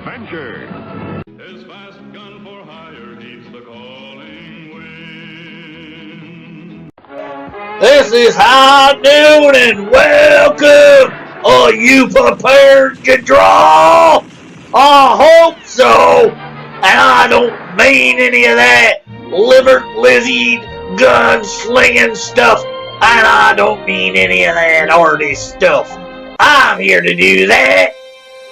adventure. His fast gun for hire heeds the calling wind. This is High Noon and welcome! Are you prepared to draw? I hope so! And I don't mean any of that liver-lizzied, gun-slinging stuff. And I don't mean any of that artist stuff. I'm here to do that.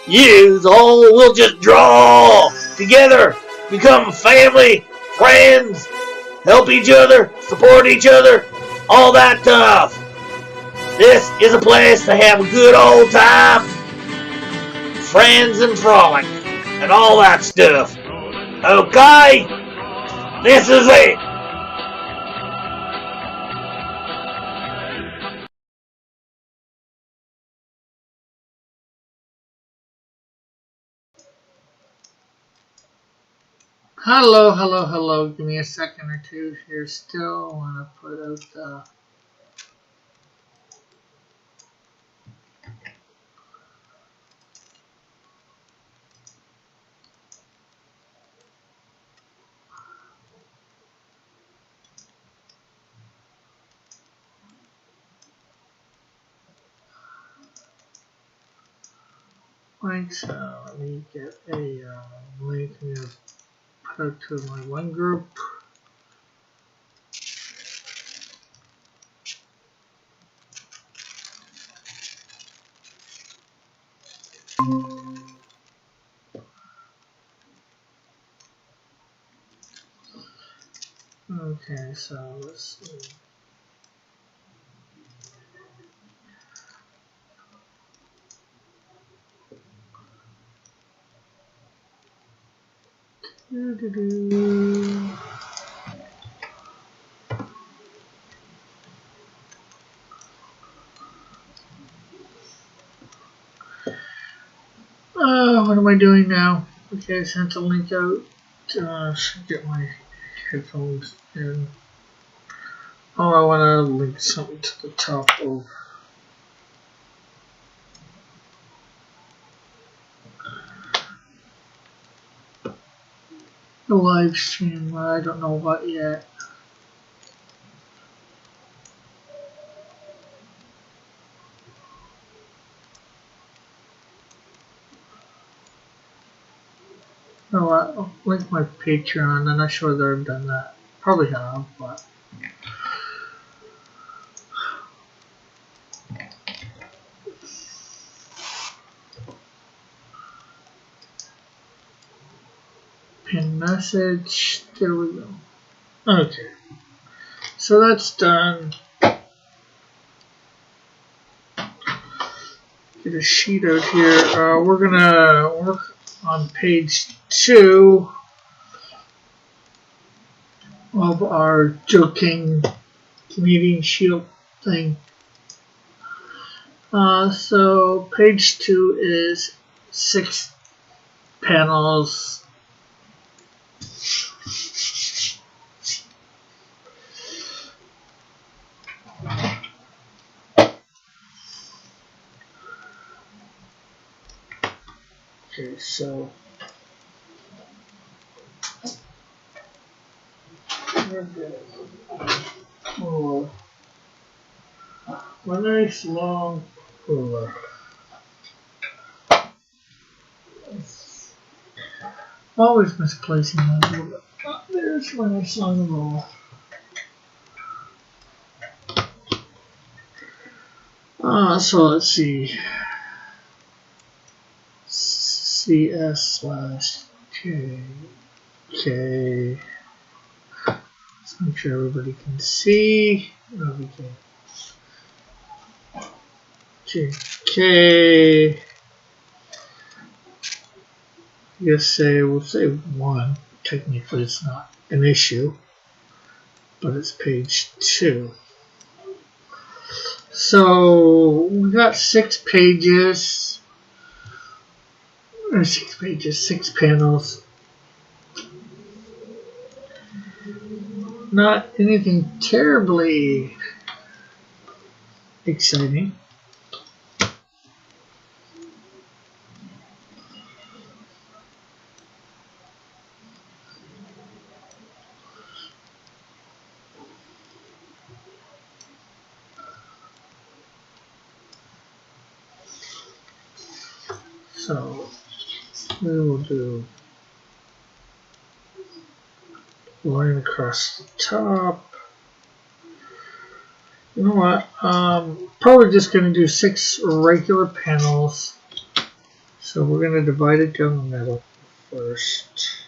Yous all will just draw together, become family, friends, help each other, support each other, all that stuff. This is a place to have a good old time, friends and frolic, and all that stuff. Okay? This is it. Hello. Give me a second or two here still. I want to put out the... Right, so let me get a link and put it to my one group. Okay, so let's see. What am I doing now? Okay, I sent a link out. Should get my headphones in. Oh, I want to link something to the top of the live stream. I don't know what yet. Oh, I'll link my Patreon. I'm not sure that I've done that. Probably have, but. Pin message. There we go. Okay. So that's done. Get a sheet out here. We're gonna work on page 2 of our joking comedian shield thing. So page 2 is 6 panels. Okay, so we're good. Oh, a nice long ruler. Always misplacing that ruler. Oh, there's my nice long ruler. So let's see. CS/K. Let's make sure everybody can see. No, we can't. JK. We'll say 1. Technically, it's not an issue, but it's page 2. So we got 6 pages. Or 6 pages, 6 panels. Not anything terribly exciting. So we will do line across the top. You know what? Probably just going to do 6 regular panels. So we're going to divide it down the middle first.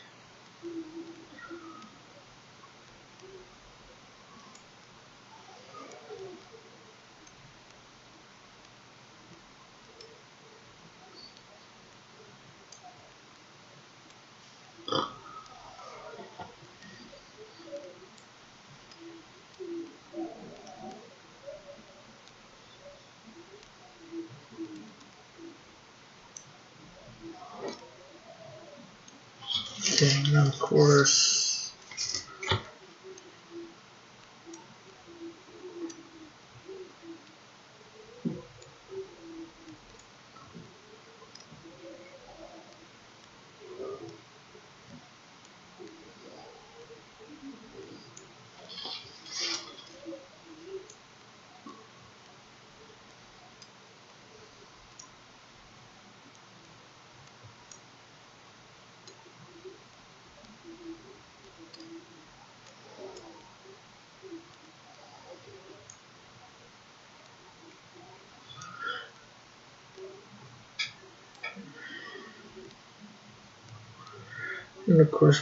Okay, and then of course,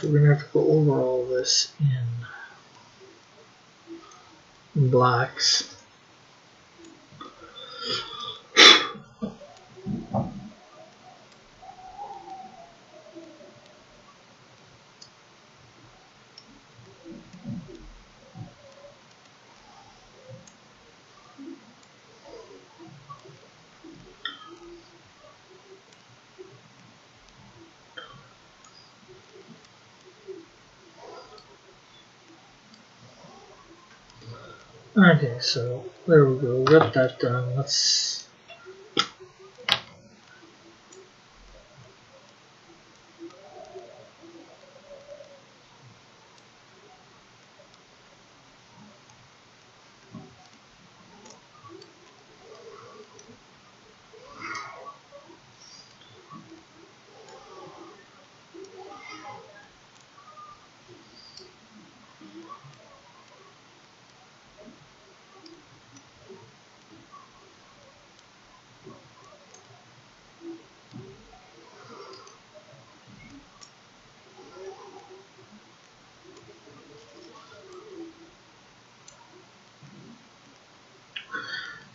we're going to have to go over all this in blacks. Okay, so there we go. Got that done. Let's.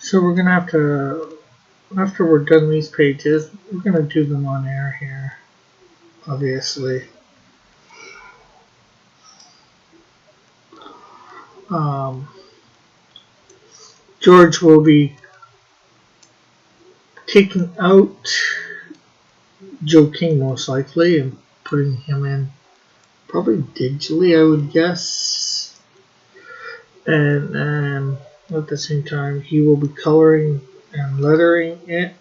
So we're gonna have to, after we're done these pages, we're gonna do them on air here, obviously. George will be taking out Joe King most likely and putting him in probably digitally, I would guess. And at the same time, he will be coloring and lettering it.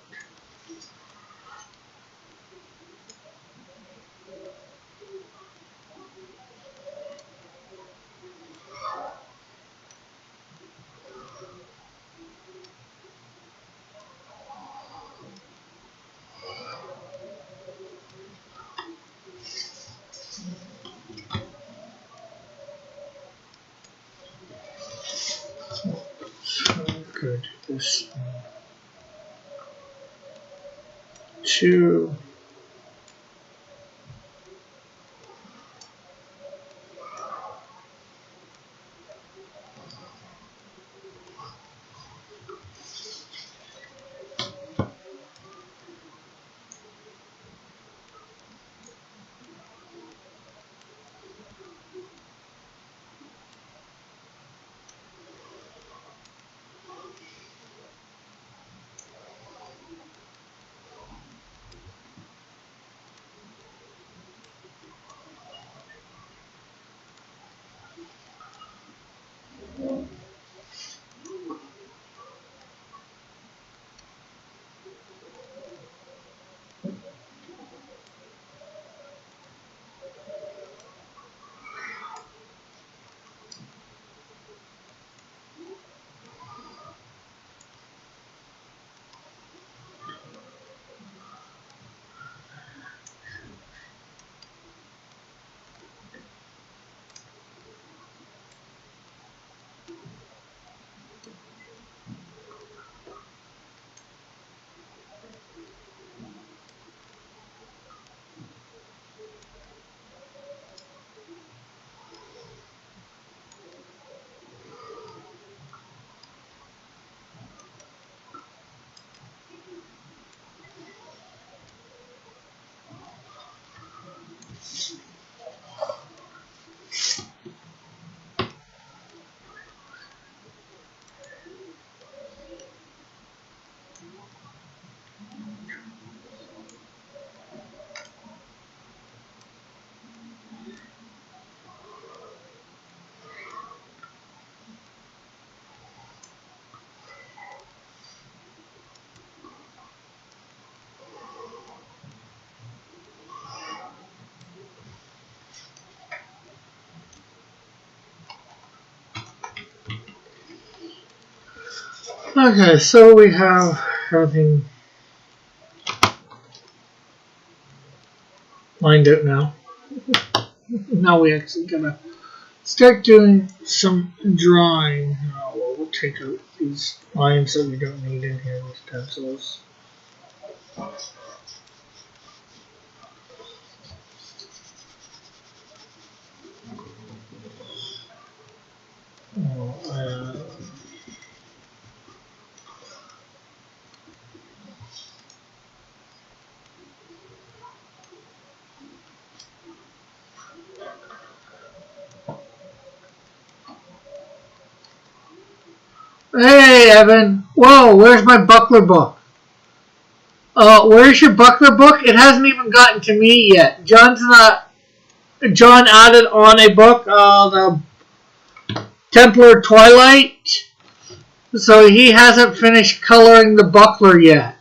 Good. This 2. Okay, so we have everything lined up now. Now we actually gotta start doing some drawing. We'll take out these lines that we don't need in here, these pencils. Hey, Evan. Whoa, where's my Buckler book? Where's your Buckler book? It hasn't even gotten to me yet. John added on a book, the Templar Twilight. So he hasn't finished coloring the Buckler yet.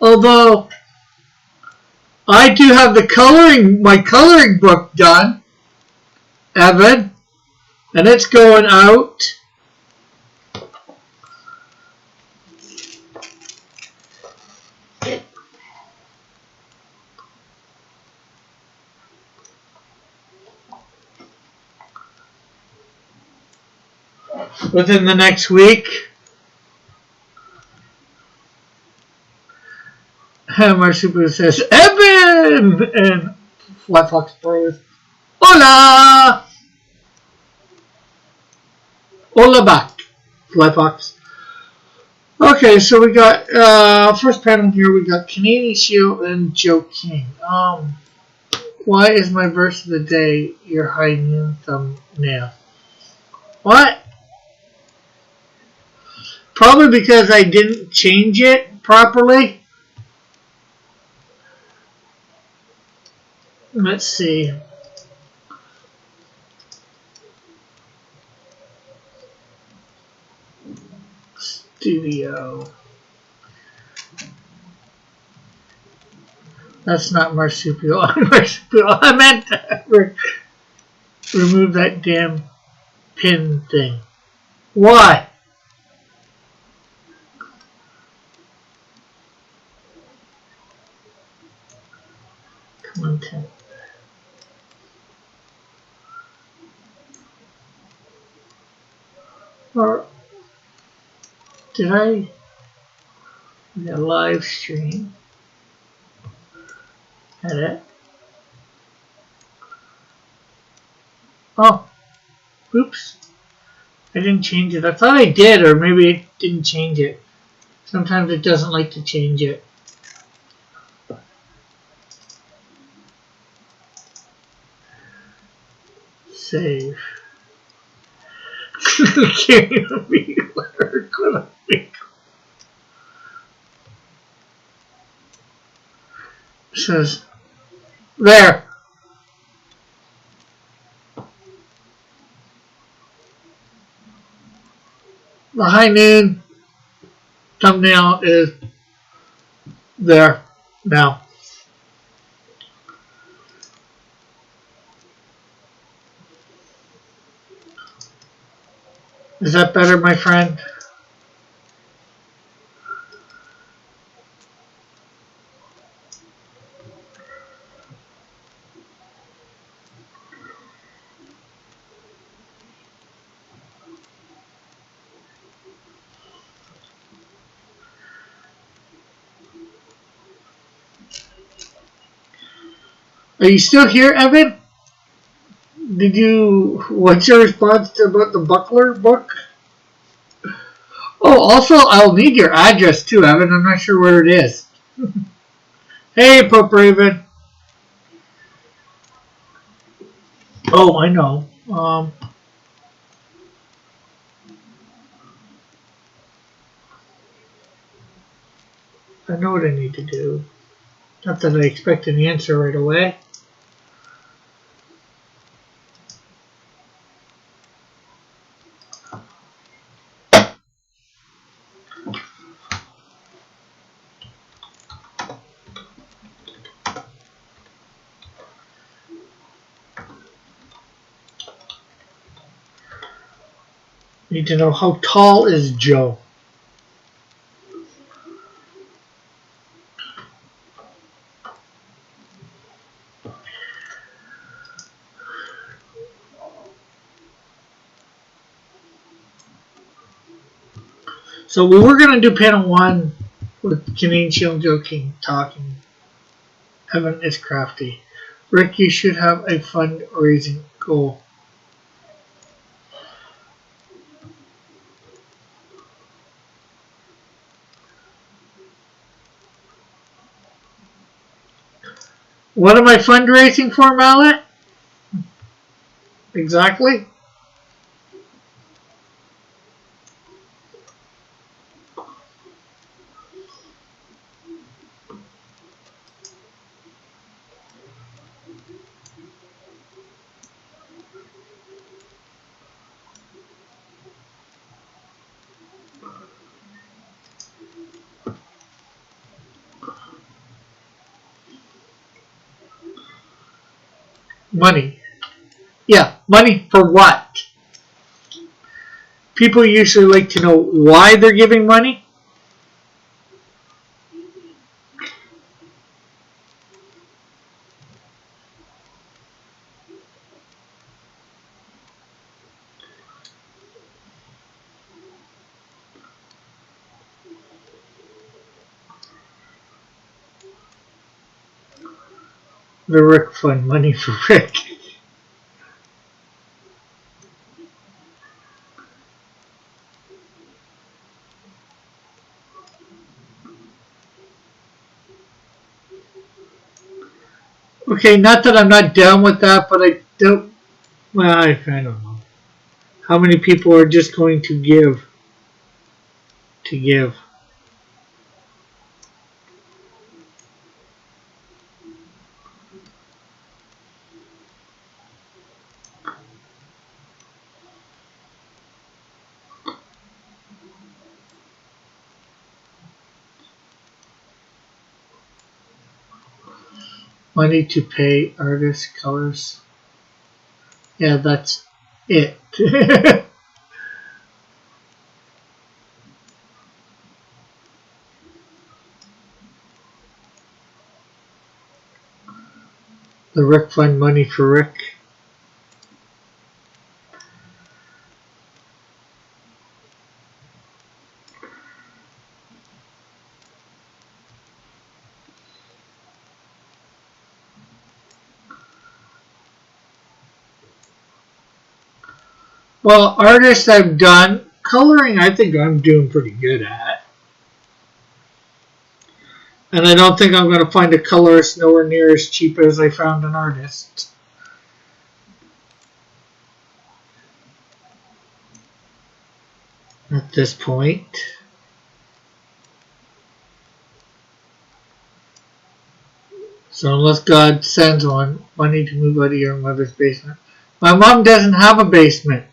Although I do have my coloring book done, Evan, and it's going out. Within the next week. Marsupial says, Evan! And Fly Fox throws, Hola! Hola back, Fly Fox. Okay, so we got, first panel here, we got Canadian Shield and Joe King. Why is my verse of the day your high noon thumbnail? What? Probably because I didn't change it properly. Let's see. Studio. That's not marsupial. Marsupial. I meant to remove that damn pin thing. Why? Content. Or did I the live stream? Edit. Oh, oops. I didn't change it. I thought I did, or maybe I didn't change it. Sometimes it doesn't like to change it. Save. Can't even be where it could have been. It says, there. The high noon thumbnail is there now. Is that better, my friend? Are you still here, Evan? What's your response to about the Buckler book? Oh, also, I'll need your address too, Evan. I'm not sure where it is. Hey, Pope Raven. Oh, I know. I know what I need to do. Not that I expect an answer right away. Need to know how tall is Joe? So we were going to do panel 1 with Canadian Shield and Joe King talking. Evan is crafty. Rick, you should have a fundraising goal. What am I fundraising for, Mallet? Exactly. Money. Yeah, money for what? People usually like to know why they're giving money. The Rick Fund, money for Rick. Okay, not that I'm not down with that, but I don't. Well, I don't know. How many people are just going to give? To give. Money to pay artists, colors. Yeah, that's it. The Rick Fund, money for Rick. Well, artists I've done. Coloring, I think I'm doing pretty good at. And I don't think I'm going to find a colorist nowhere near as cheap as I found an artist. At this point. So unless God sends one, money to move out of your mother's basement. My mom doesn't have a basement.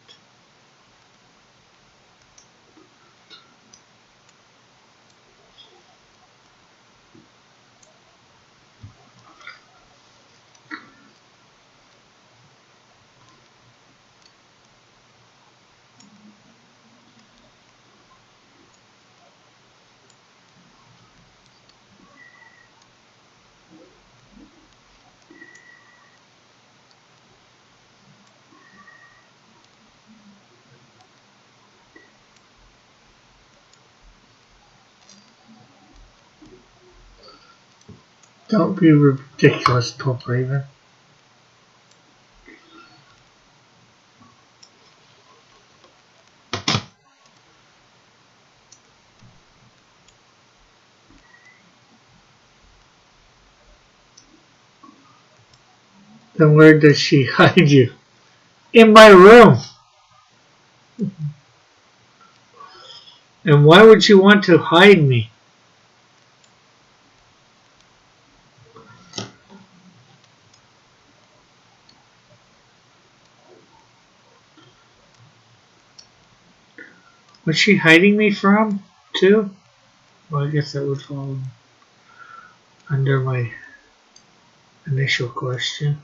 Don't be ridiculous, Pope Raven. Then where does she hide you? In my room. And why would she want to hide me? Was she hiding me from, too? Well, I guess that would fall under my initial question.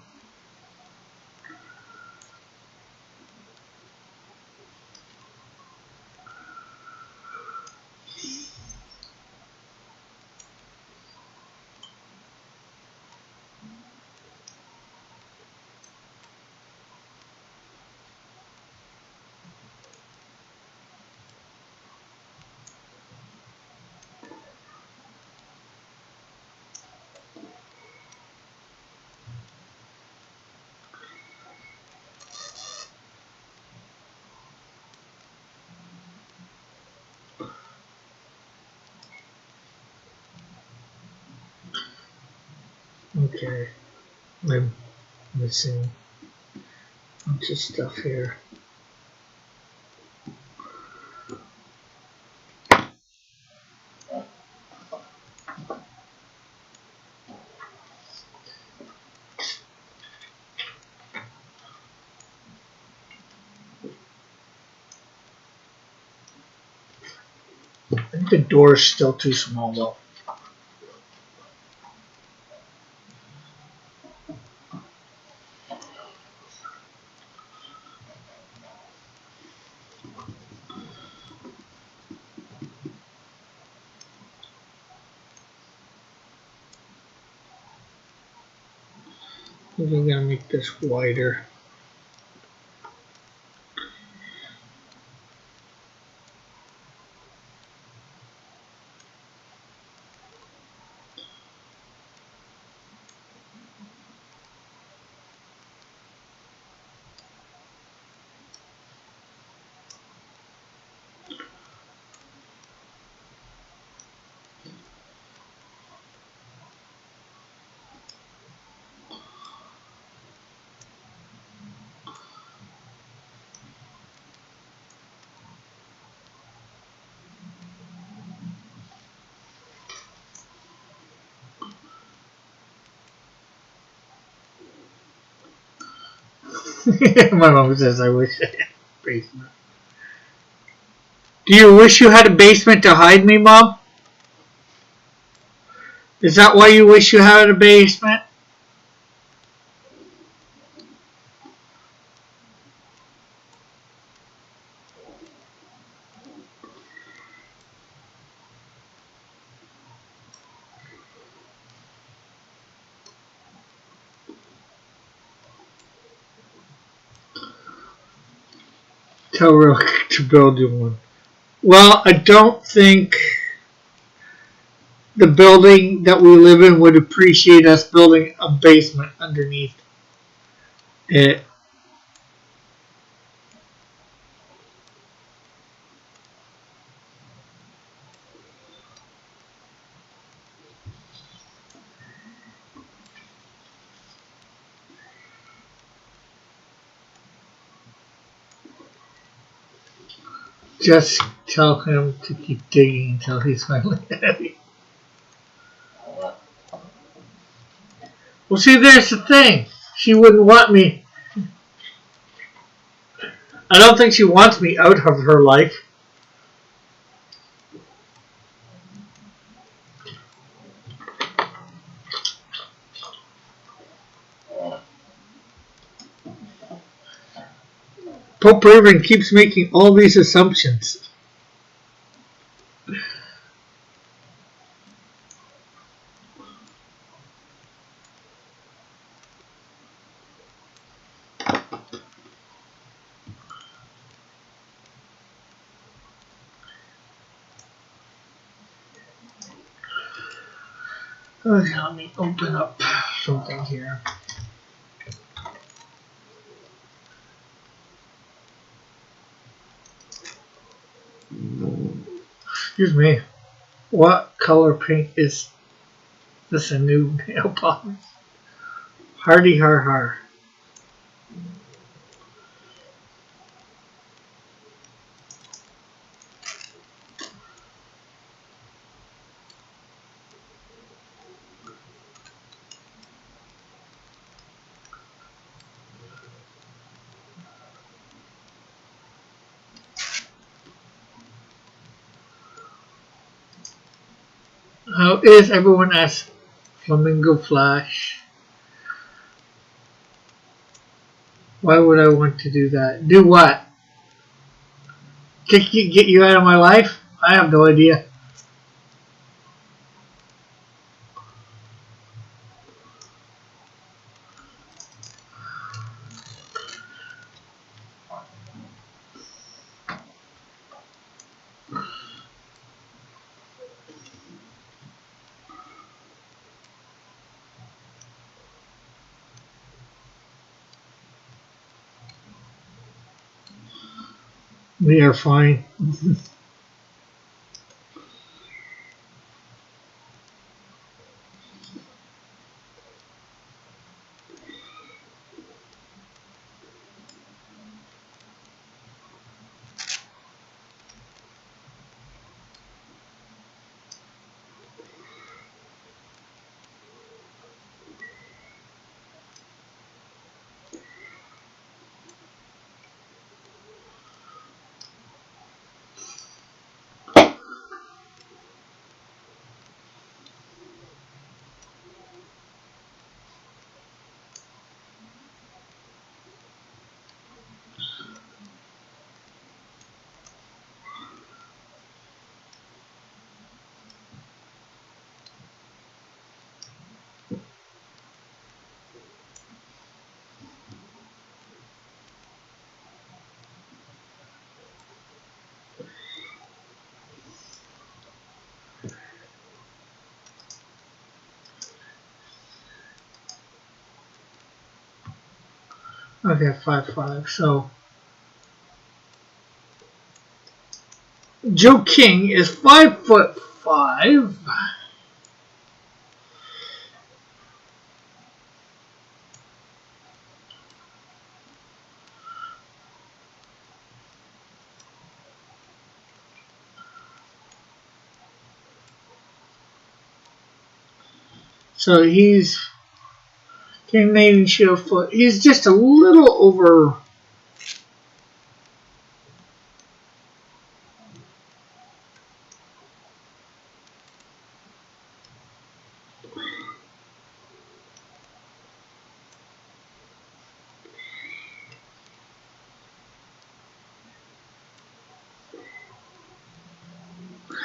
Okay, I'm missing a bunch of stuff here. I think the door's still too small though. I think I'm gonna make this wider. My mom says I wish I had a basement. Do you wish you had a basement to hide me, Mom? Is that why you wish you had a basement? Tell Rook to build you one. Well, I don't think the building that we live in would appreciate us building a basement underneath it. Just tell him to keep digging until he's finally happy. Well, see, there's the thing. She wouldn't want me. I don't think she wants me out of her life. Pope Irvin keeps making all these assumptions. Okay, let me open up something here. Excuse me. What color paint is this? A new nail polish? Hardy har har. How is everyone at Flamingo Flash? Why would I want to do that? Do what? Get you out of my life? I have no idea. We are fine. Okay, 5'5". So Joe King is 5'5". So he's Canadian Shield foot. He's just a little over.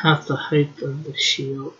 Half the height of the shield.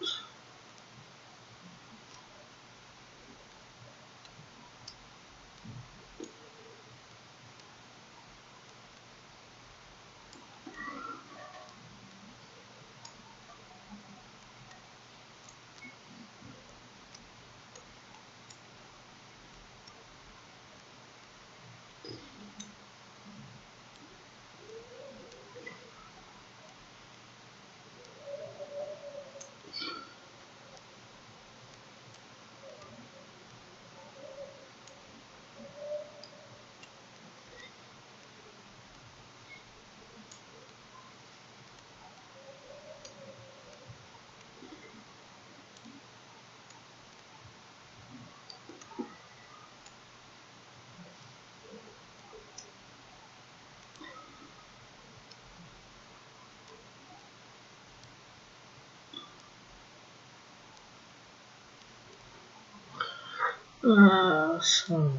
So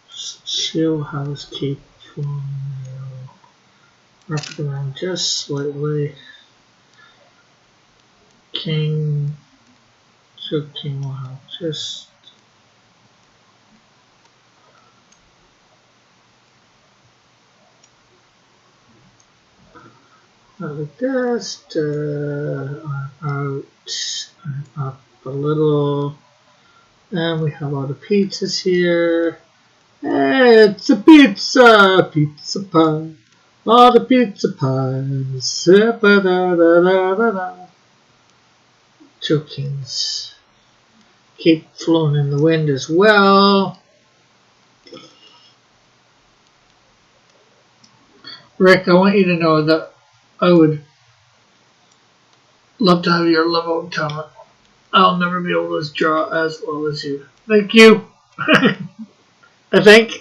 Shield House keep from wrap it around just slightly. King, Joe King will have just like this, out, up a little, and we have all the pizzas here. It's a pizza pie, all the pizza pies. Two Kings keep flowing in the wind as well. Rick, I want you to know that I would love to have your level of talent. I'll never be able to draw as well as you. Thank you. I think.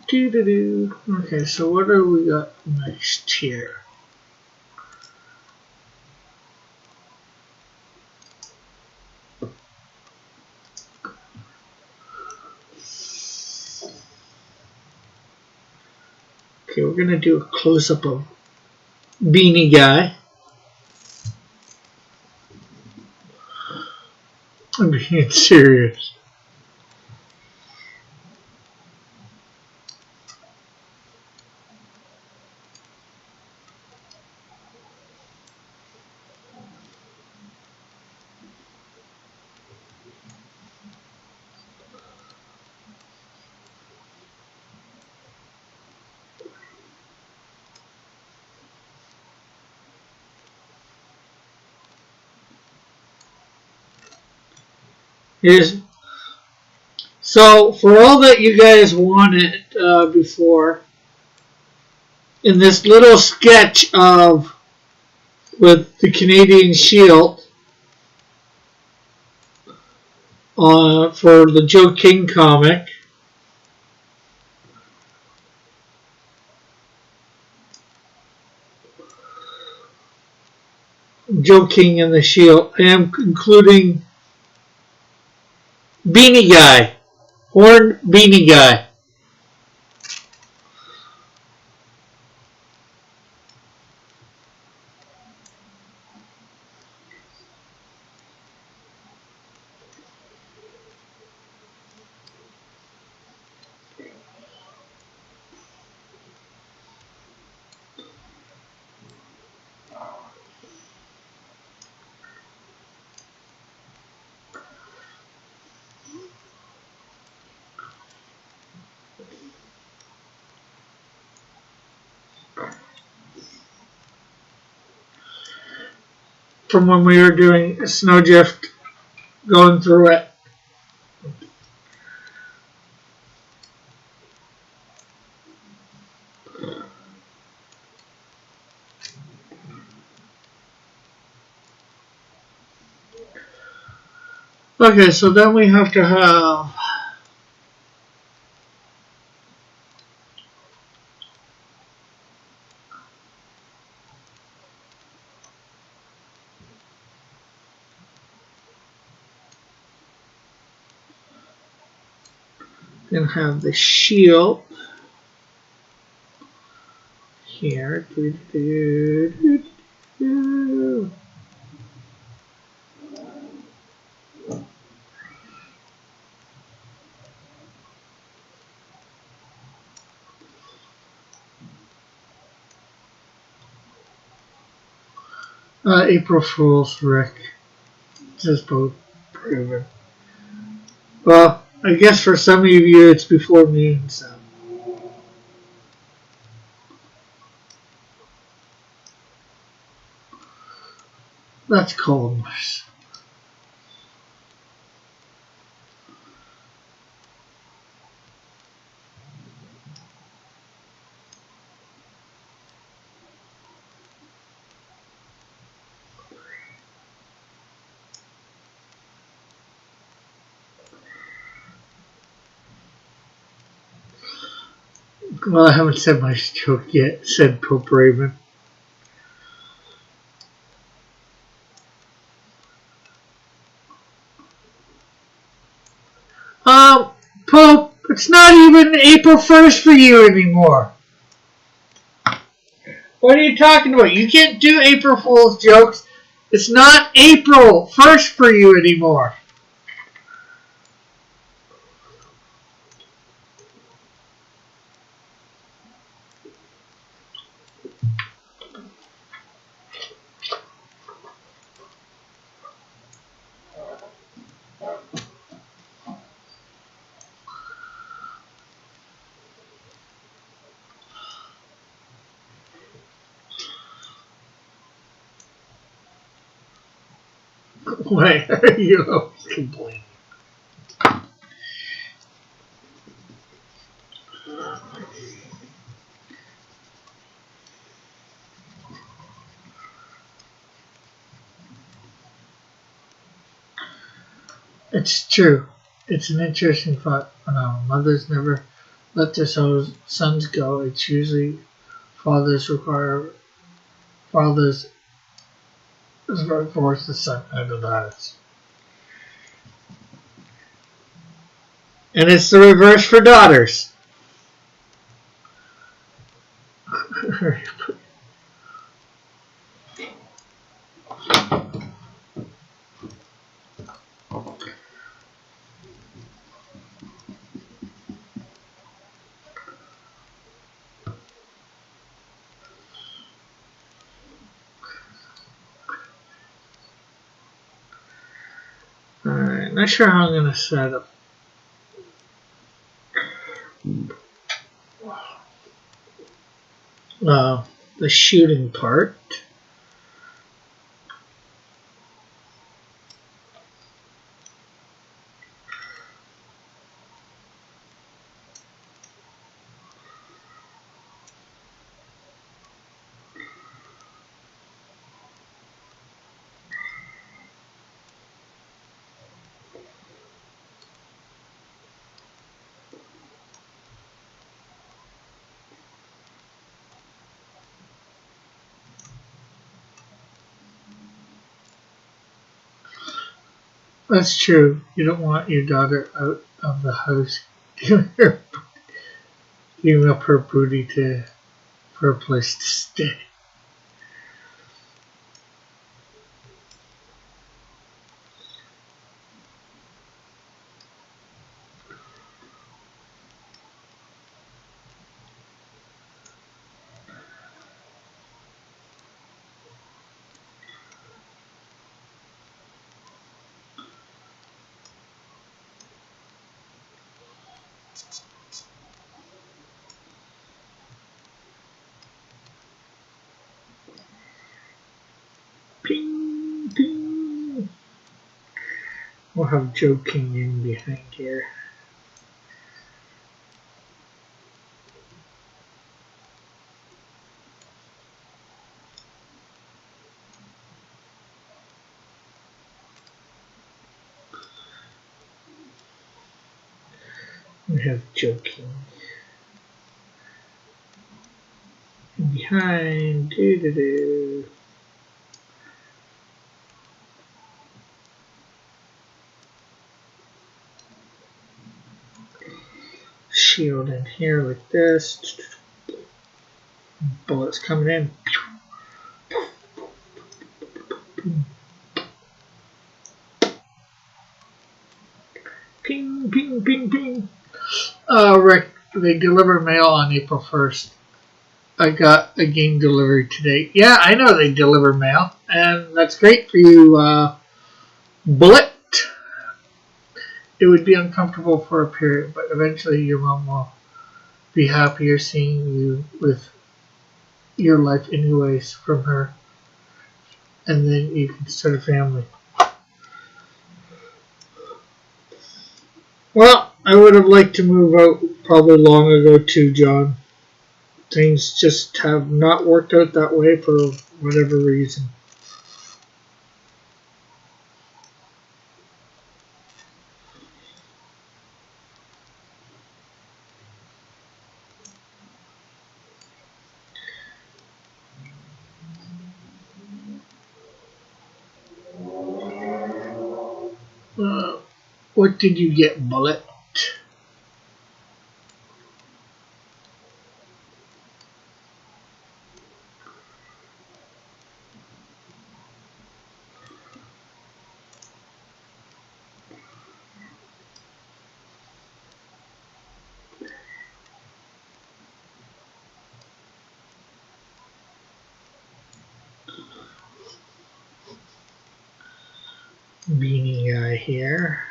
Doo-doo-doo. Okay, so what do we got next here? Okay, we're gonna do a close-up of Beanie Guy. I'm being serious. Here's so for all that you guys wanted before, in this little sketch of with the Canadian Shield for the Joe King comic, Joe King and the Shield, I am including Beanie Guy, Horn Beanie Guy. From when we were doing Snowdrift, going through it. Okay, so then we have to have the Shield here. April Fool's, Rick. Just both proven. Well, I guess for some of you it's before me, so. That's coldness. Well, I haven't said my joke yet, said Pope Raven. Pope, it's not even April 1st for you anymore. What are you talking about? You can't do April Fool's jokes. It's not April 1st for you anymore. Why are you always complaining? It's true. It's an interesting thought. No, mothers never let their sons go. It's usually fathers force the son out of the house. And it's the reverse for daughters. Alright, not sure how I'm going to set up the shooting part. That's true. You don't want your daughter out of the house giving up her booty for a place to stay. Ping, ping. We'll have Joe King in behind here. We have Joe King in behind. Doo-doo-doo. Shield in here like this. Bullets coming in. Ping, ping, ping, ping. Rick, they deliver mail on April 1st. I got a game delivered today. Yeah, I know they deliver mail, and that's great for you, Bullet. It would be uncomfortable for a period, but eventually your mom will be happier seeing you with your life anyways from her, and then you can start a family. Well, I would have liked to move out probably long ago too, John. Things just have not worked out that way for whatever reason. What did you get, Bullet? Beanie guy here.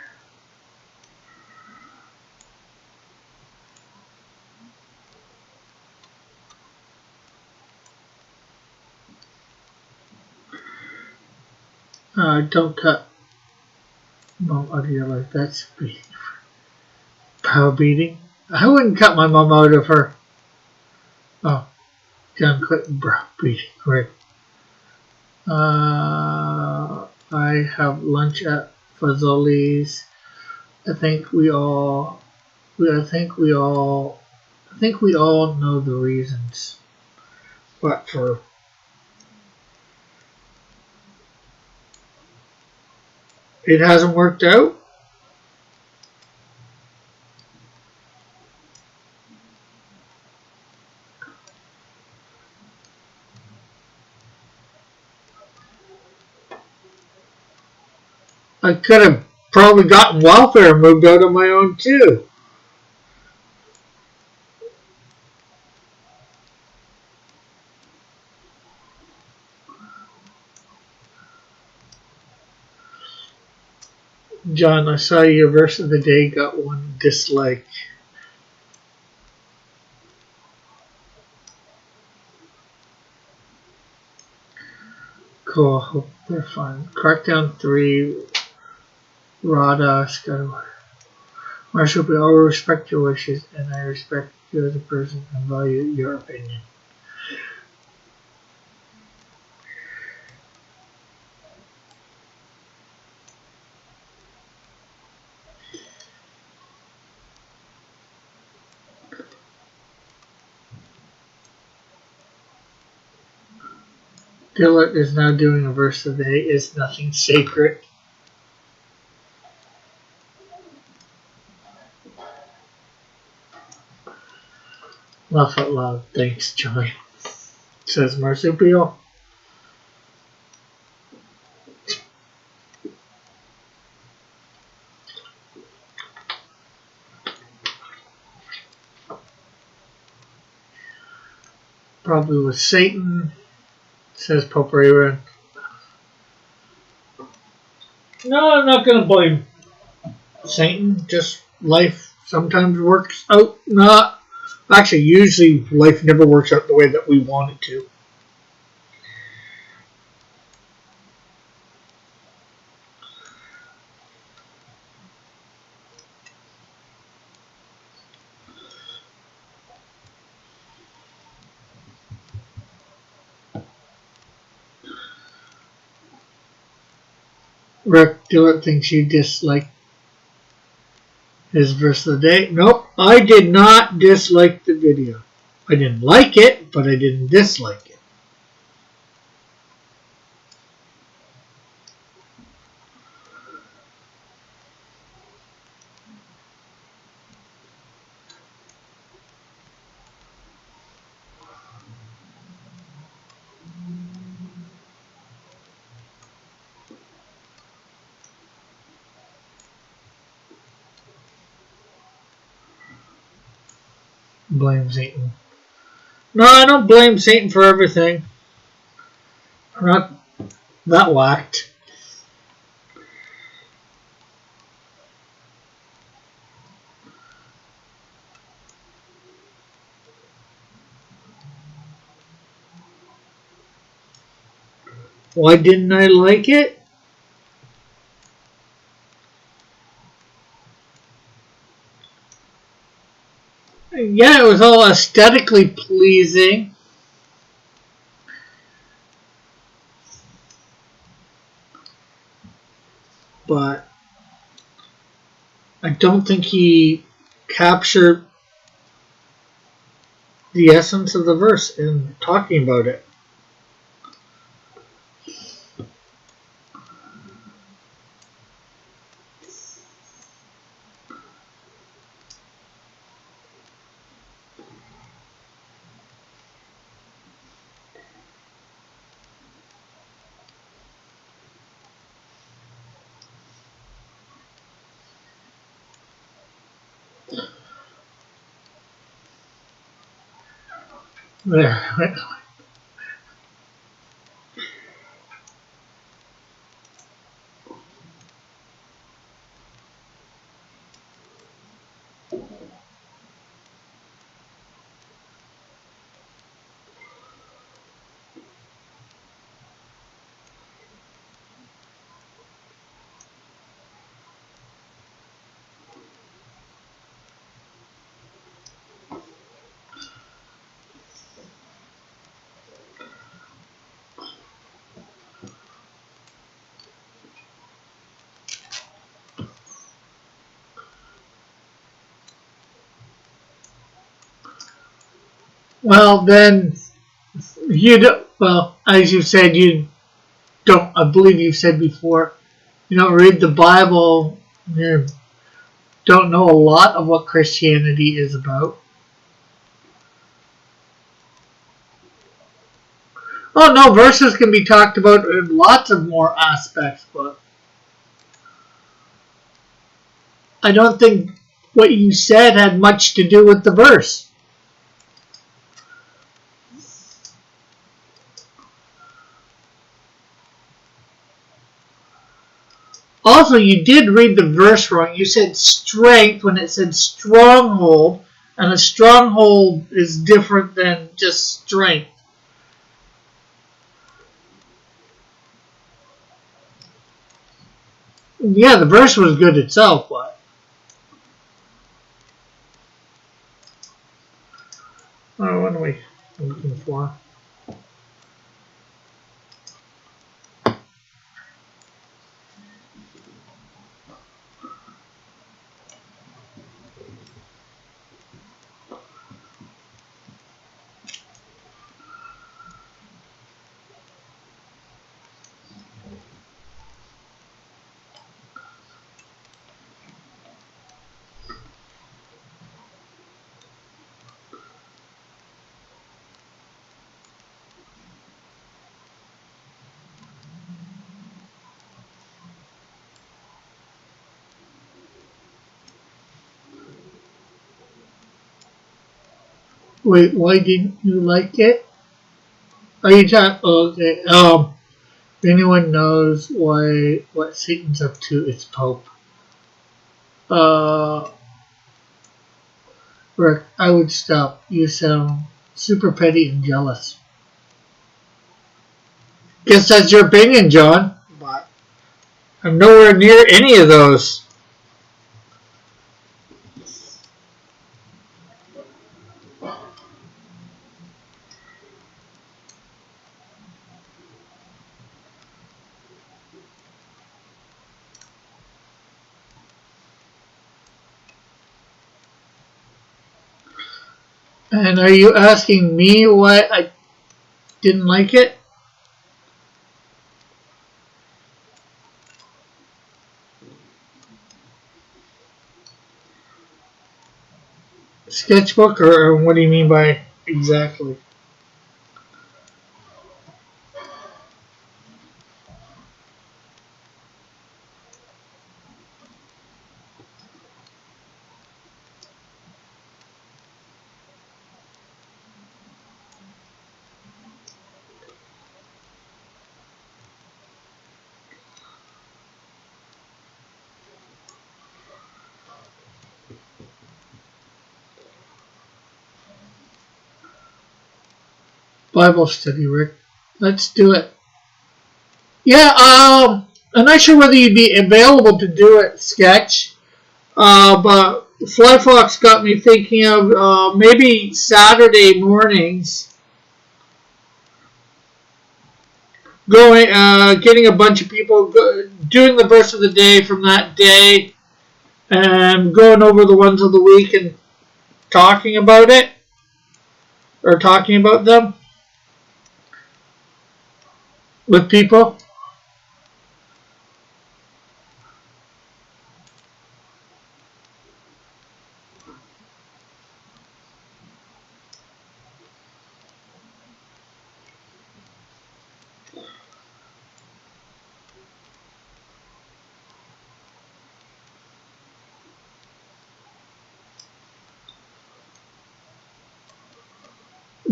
Don't cut mom out of your life. That's power beating. I wouldn't cut my mom out of her. Oh, John Clinton brow beating. Right. I have lunch at Fazoli's. I think we all I think we all know the reasons, but for it hasn't worked out. I could have probably gotten welfare and moved out on my own too. John, I saw your verse of the day got one dislike. Cool, hope they're fun. Crackdown 3, Rada, Skyward. Marshall, we all respect your wishes, and I respect you as a person and value your opinion. Dillard is now doing a verse of the day. Is nothing sacred? Laugh out loud. Thanks, Johnny. Says Marsupial. Probably with Satan. Says Pope Raven. No, I'm not going to blame Satan. Just life sometimes works out not. Actually, usually life never works out the way that we want it to. Rick Dillard thinks you dislike his verse of the day. Nope, I did not dislike the video. I didn't like it, but I didn't dislike it. Blame Satan. No, I don't blame Satan for everything. I'm not that whacked. Why didn't I like it? Yeah, it was all aesthetically pleasing. But I don't think he captured the essence of the verse in talking about it. There. Well, then you don't. Well, as you said, you don't. I believe you said before. You don't read the Bible. You don't know a lot of what Christianity is about. Oh no, verses can be talked about in lots of more aspects, but I don't think what you said had much to do with the verse. Also, you did read the verse wrong. You said strength when it said stronghold, and a stronghold is different than just strength. Yeah, the verse was good itself, but what are we looking for? Wait, why didn't you like it? Are you talking? Okay. If anyone knows what Satan's up to, it's Pope. Uh, Rick, I would stop. You sound super petty and jealous. Guess that's your opinion, John. But I'm nowhere near any of those. And are you asking me why I didn't like it? Sketchbook, or what do you mean by exactly? Bible study, Rick. Let's do it. Yeah, I'm not sure whether you'd be available to do it, Sketch. But Fly Fox got me thinking of maybe Saturday mornings, going, getting a bunch of people doing the verse of the day from that day, and going over the ones of the week and talking about it or talking about them with people.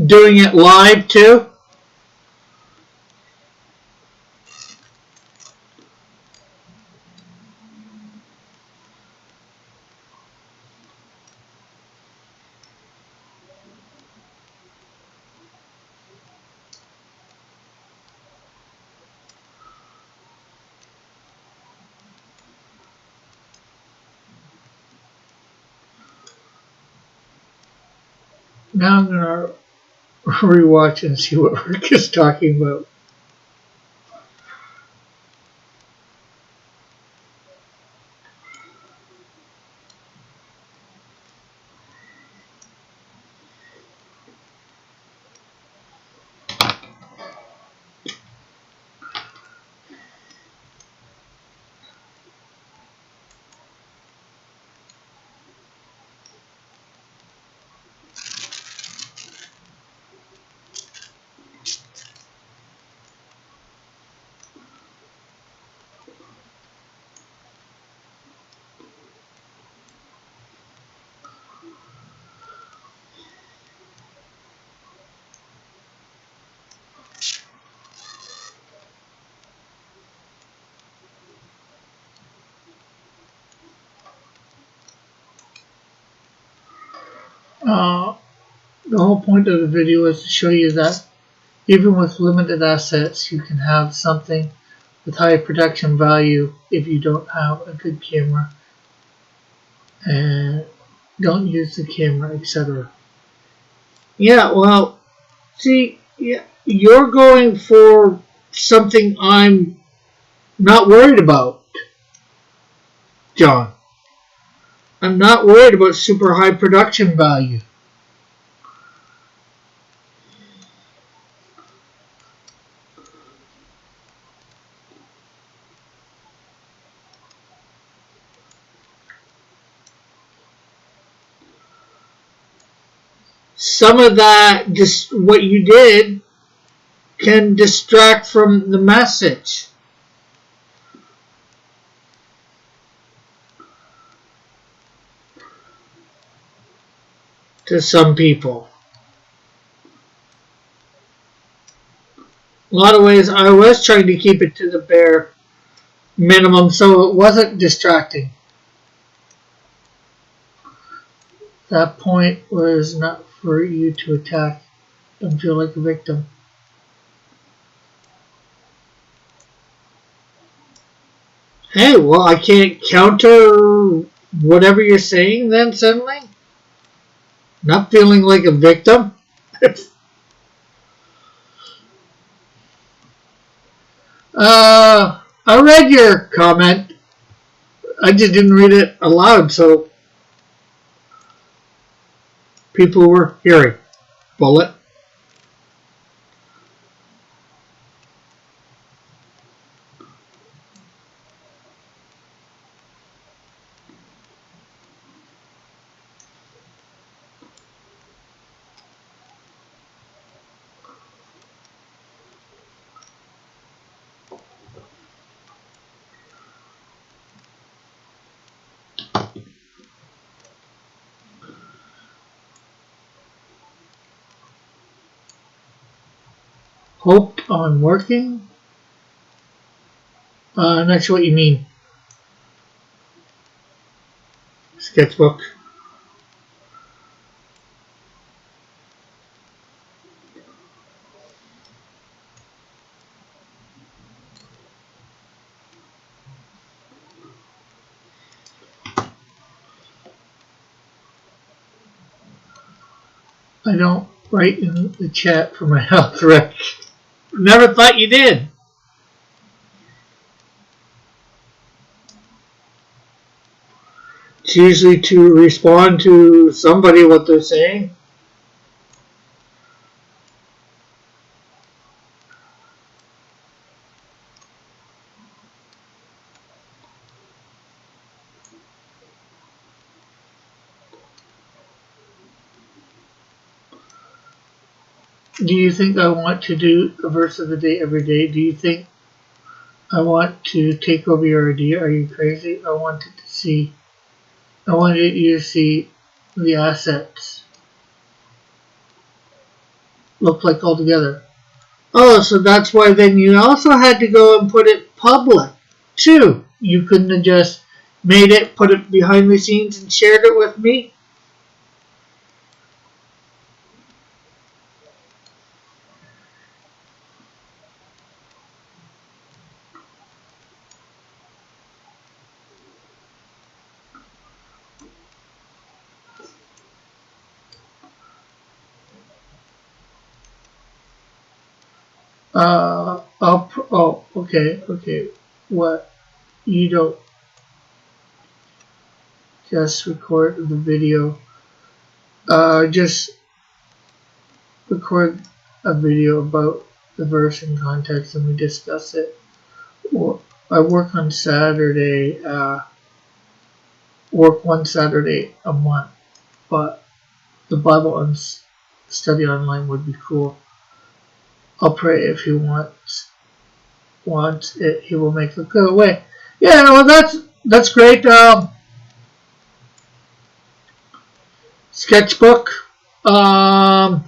Doing it live too. Now I'm gonna rewatch and see what Rick is talking about. The whole point of the video is to show you that even with limited assets, you can have something with high production value if you don't have a good camera and don't use the camera, etc. Yeah, well, see, yeah, you're going for something I'm not worried about, John. I'm not worried about super high production value. Some of that, just what you did, can distract from the message. To some people. A lot of ways, I was trying to keep it to the bare minimum so it wasn't distracting. That point was not for you to attack and feel like a victim. Hey, well, I can't counter whatever you're saying then suddenly? Not feeling like a victim? I read your comment. I just didn't read it aloud, so people were hearing. Bullet. Hoped on working? Not sure what you mean. Sketchbook. I don't write in the chat for my health wreck. Never thought you did. It's usually to respond to somebody what they're saying. Do you think I want to do a verse of the day every day? Do you think I want to take over your idea? Are you crazy? I wanted you to see the assets look like all together. Oh, so that's why then you also had to go and put it public too. You couldn't have just made it, put it behind the scenes and shared it with me? Okay. What? You don't just record the video. Just record a video about the verse and context and we discuss it. Well, I work on Saturday, work one Saturday a month, but the Bible study online would be cool. I'll pray if he wants it, he will make it go away. Yeah, well, that's great. Sketchbook. Yeah,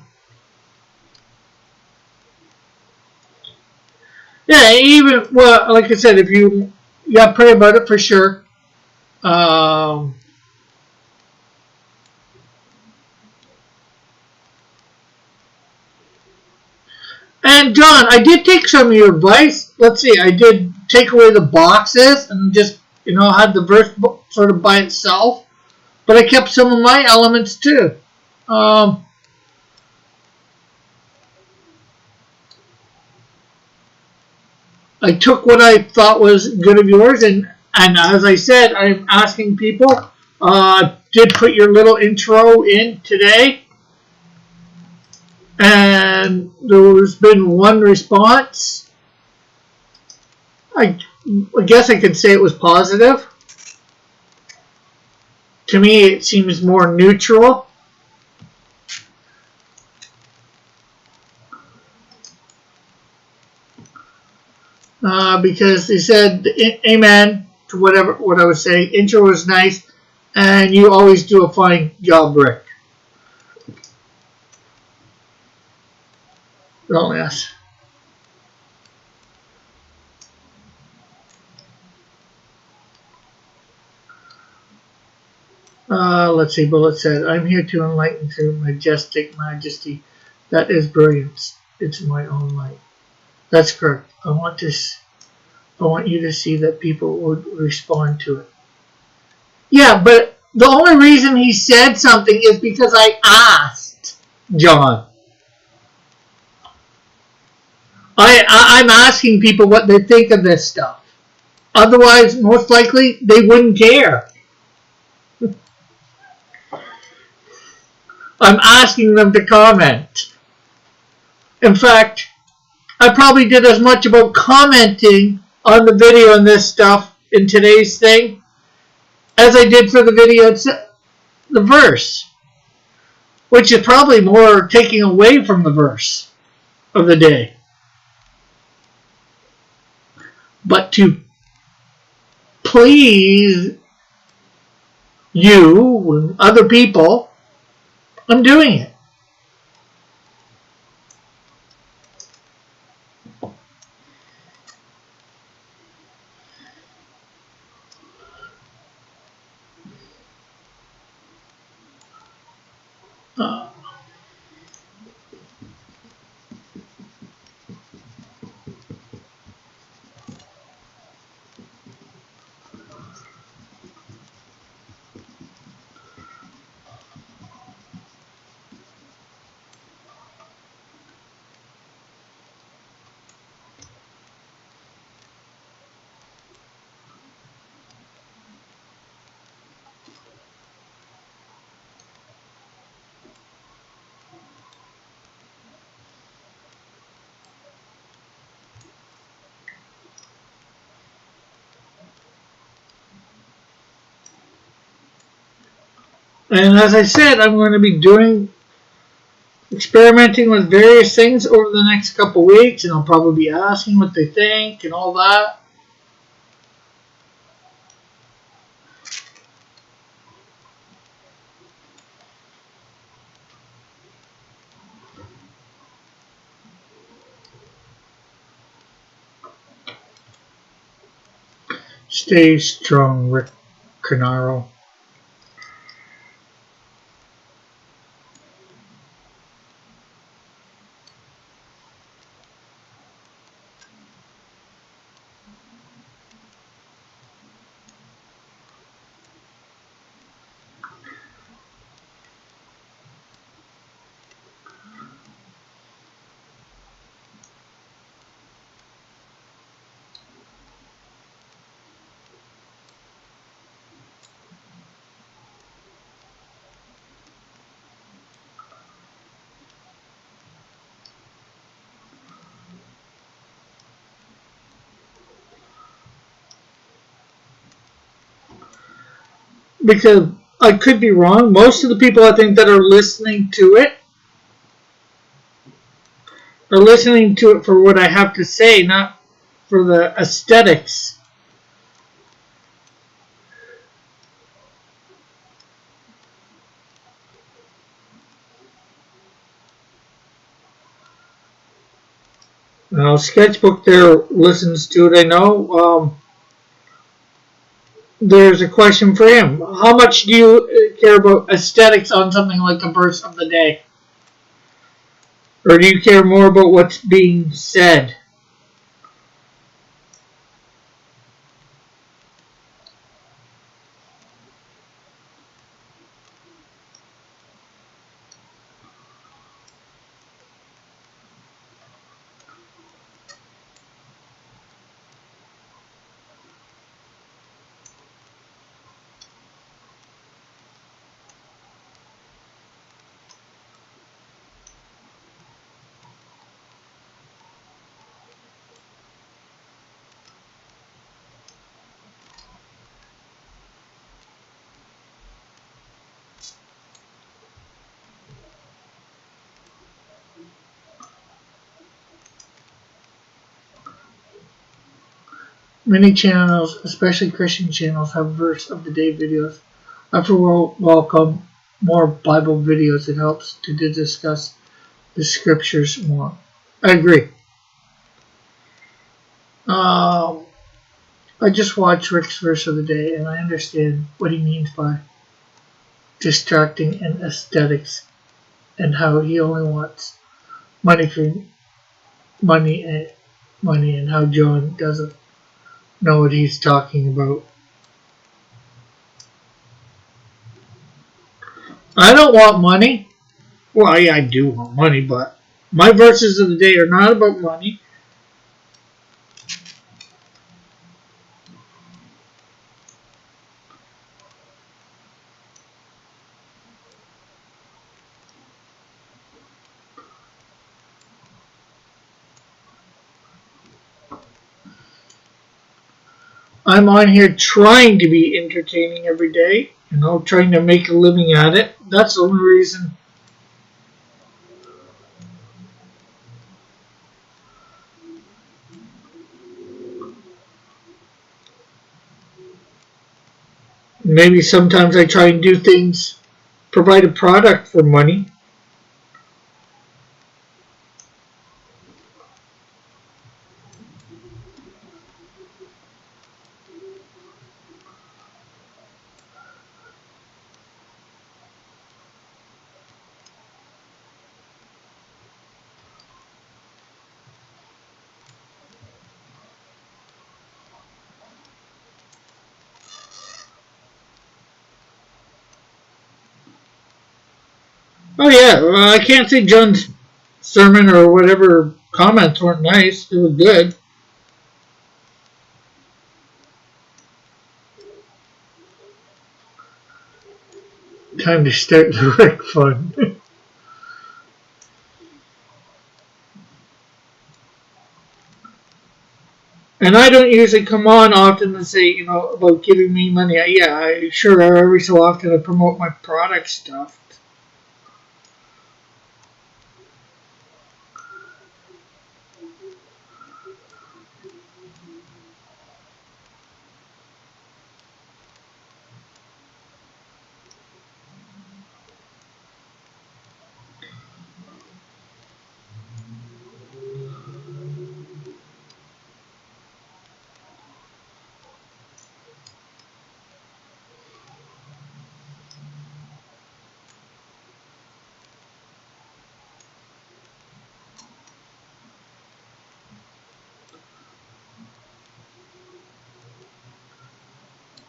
even, well, like I said, if you pray about it for sure. And John, I did take some of your advice. Let's see, I did take away the boxes and just, had the verse sort of by itself. But I kept some of my elements too. I took what I thought was good of yours, and as I said, I'm asking people. Did put your little intro in today, and there's been one response. I guess I could say it was positive. To me, it seems more neutral. Because they said amen to what I was saying. Intro was nice, and you always do a fine job, Rick. Oh, yes. Let's see, Bullet said, I'm here to enlighten through majestic majesty. That is brilliance. It's my own light. That's correct. I want you to see that people would respond to it. Yeah, but the only reason he said something is because I asked John. I'm asking people what they think of this stuff. Otherwise, most likely, they wouldn't care. I'm asking them to comment. In fact, I probably did as much about commenting on the video and this stuff in today's thing as I did for the video, the verse, which is probably more taking away from the verse of the day. But to please you and other people, I'm doing it. And as I said, I'm going to be experimenting with various things over the next couple weeks, and I'll probably be asking what they think and all that. Stay strong, Rick Canaro. Because I could be wrong. Most of the people I think that are listening to it are listening to it for what I have to say, not for the aesthetics. Now, Sketchbook there listens to it, I know. There's a question for him. How much do you care about aesthetics on something like a verse of the day? Or do you care more about what's being said? Many channels, especially Christian channels, have verse of the day videos. After all, welcome more Bible videos. It helps to discuss the scriptures more. I agree. I just watched Rick's verse of the day, and I understand what he means by distracting and aesthetics, and how he only wants money for money and how John doesn't know what he's talking about. I don't want money. Well, yeah, I do want money, but my verses of the day are not about money. I'm on here trying to be entertaining every day, trying to make a living at it. That's the only reason. Maybe sometimes I try and do things, provide a product for money. Oh yeah, I can't say John's sermon or whatever comments weren't nice. They were good. Time to start the Rick Fund. And I don't usually come on often and say, about giving me money. I sure every so often I promote my product stuff.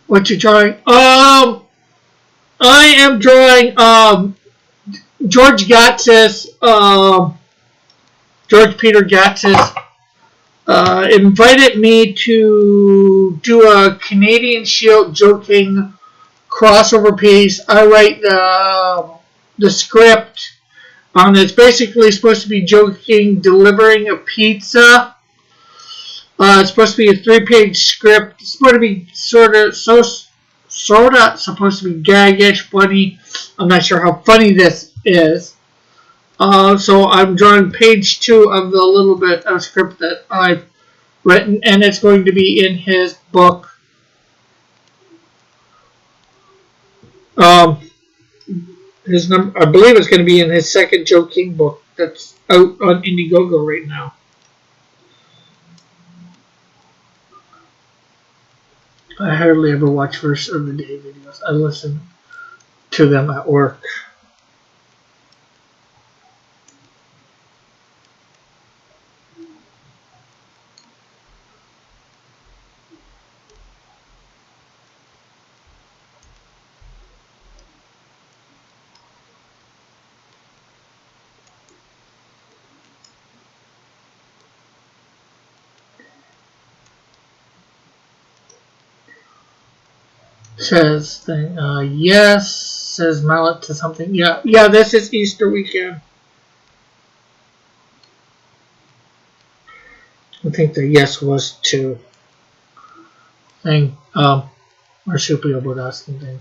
What you drawing? I am drawing George Gatsis, George Peter Gatsis invited me to do a Canadian Shield Joe King crossover piece. I write the script. It's basically supposed to be Joe King delivering a pizza. It's supposed to be a 3-page script. It's supposed to be sorta supposed to be gaggish, funny. I'm not sure how funny this is. So I'm drawing page 2 of the little bit of script that I've written, and it's going to be in his book. I believe it's going to be in his second Joe King book that's out on Indiegogo right now. I hardly ever watch Verse of the Day videos. I listen to them at work. Says thing. Yes. Says Mallet to something. Yeah. Yeah. This is Easter weekend. I think the yes was to thing. Marsupial about asking thing.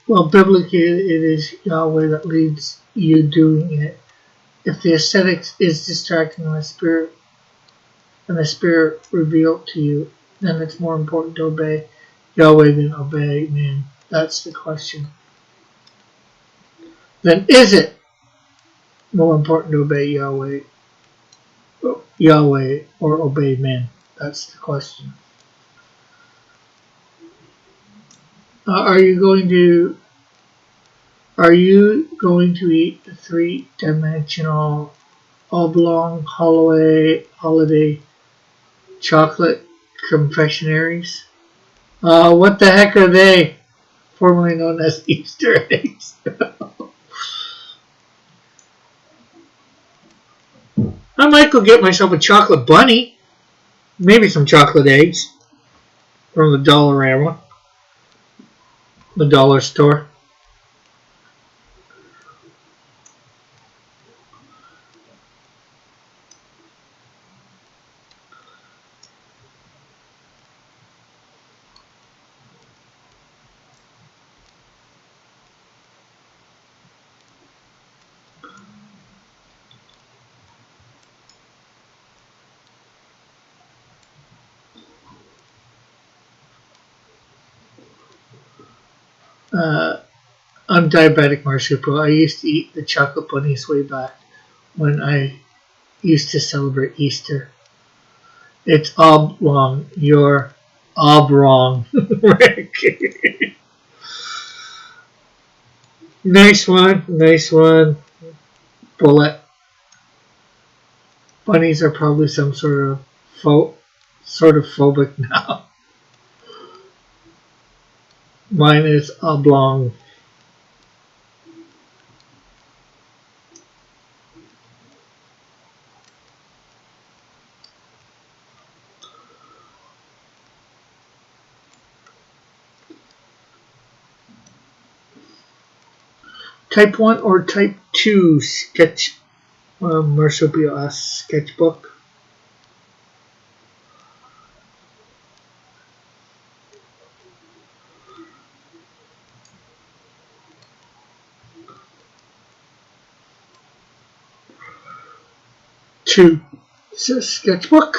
Well, biblically, it is Yahweh that leads you doing it. If the ascetics is distracting and the spirit revealed to you, then it's more important to obey Yahweh than obey man. That's the question. Then is it more important to obey Yahweh or obey men? That's the question. Are you going to eat the three-dimensional oblong holiday chocolate confectionaries? What the heck are they? Formerly known as Easter eggs. I might go get myself a chocolate bunny. Maybe some chocolate eggs from the Dollarama, the dollar store. I'm diabetic marsupial. I used to eat the chocolate bunnies way back when I used to celebrate Easter. It's oblong. You're oblong, Rick. Nice one. Nice one. Bullet. Bunnies are probably some sort of phobic now. Mine is oblong. Type 1 or Type 2 sketch marsupial sketchbook. Two. Says sketchbook.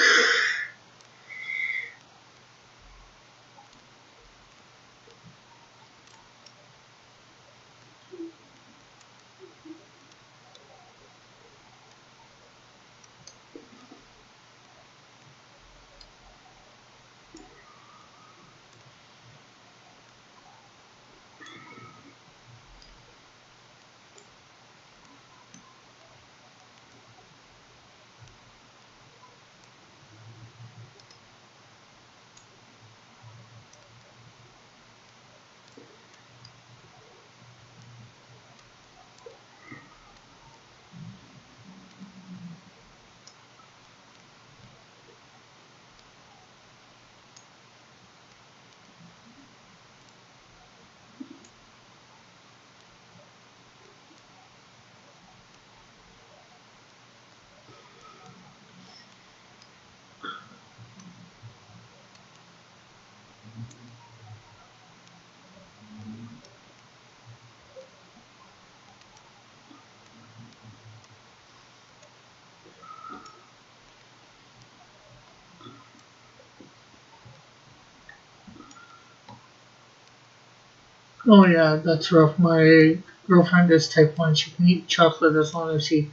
Oh yeah, that's rough. My girlfriend is type 1. She can eat chocolate as long as she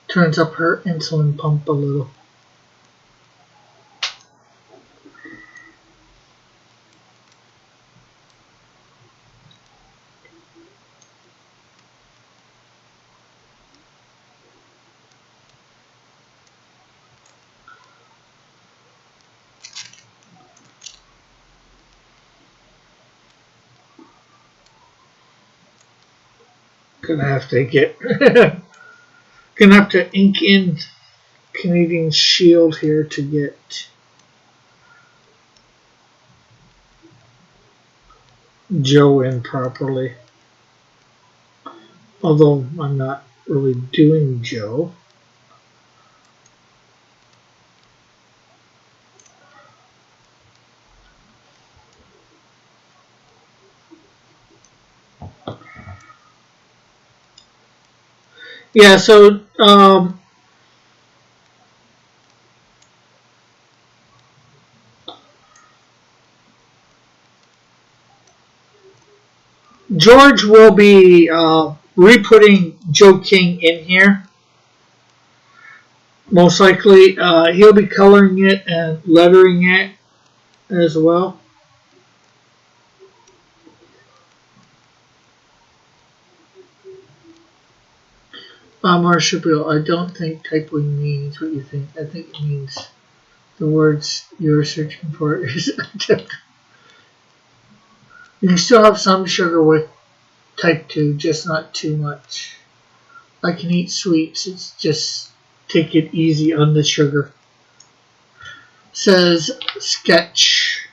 turns up her insulin pump a little. Gonna have to get gonna have to ink in Canadian Shield here to get Joe in properly. Although I'm not really doing Joe. Yeah, so George will be re-putting Joe King in here. Most likely, he'll be coloring it and lettering it as well. Marsupial, I don't think typing means what you think. I think it means the words you're searching for is. You can still have some sugar with type 2, just not too much. I can eat sweets, it's just take it easy on the sugar. Says Sketch.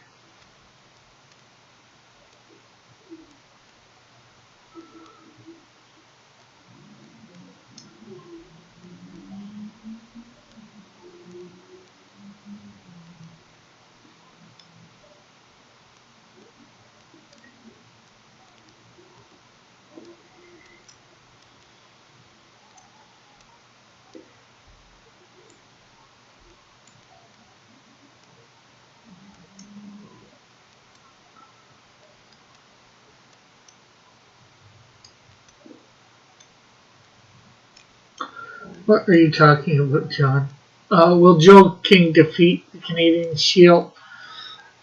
What are you talking about, John? Will Joe King defeat the Canadian Shield?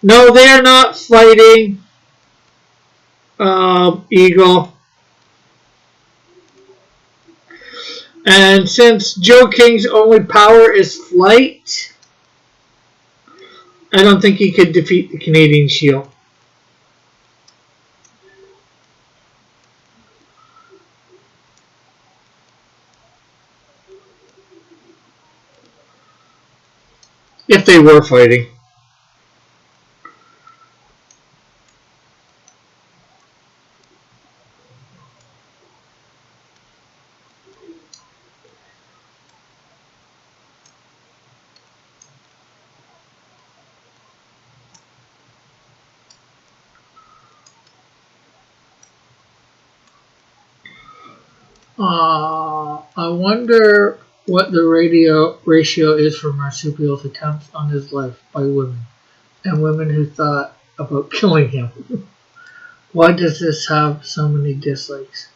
No, they're not fighting. Eagle. And since Joe King's only power is flight, I don't think he could defeat the Canadian Shield. If they were fighting. I wonder what the ratio is for Marsupial's attempts on his life by women, and women who thought about killing him. Why does this have so many dislikes?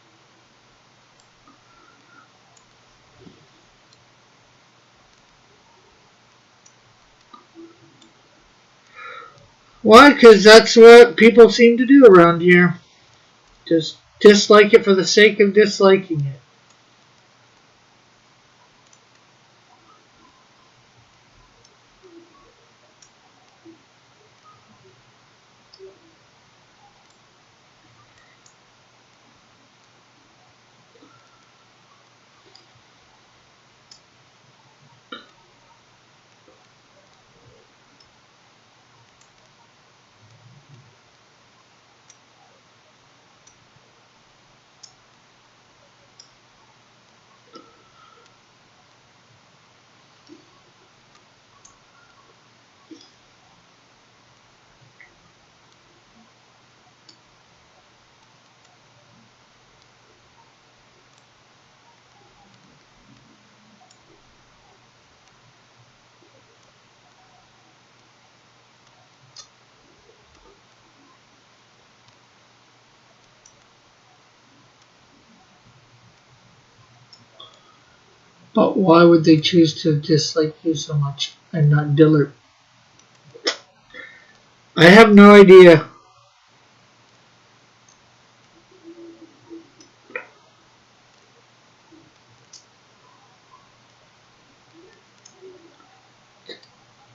Why? Because that's what people seem to do around here. Just dislike it for the sake of disliking it. But why would they choose to dislike you so much and not Dillard? I have no idea.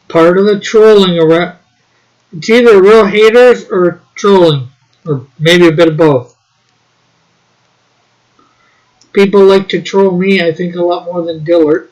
Part of the trolling around. It's either real haters or trolling, or maybe a bit of both. People like to troll me, I think, a lot more than Dillard.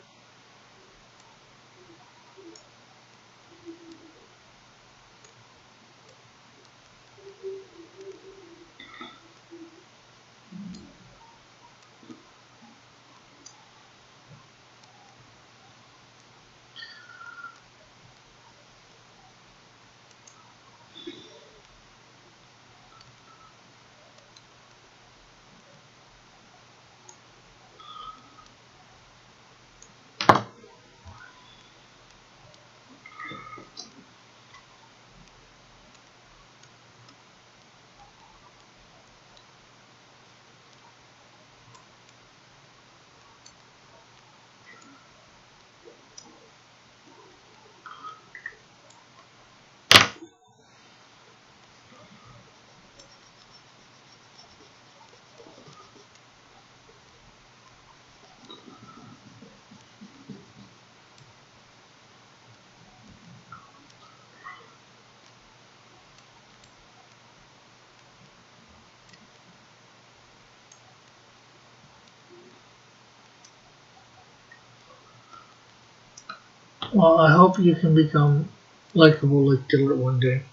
Well, I hope you can become likable like Dillard one day.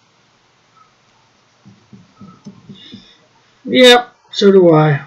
Yep, so do I.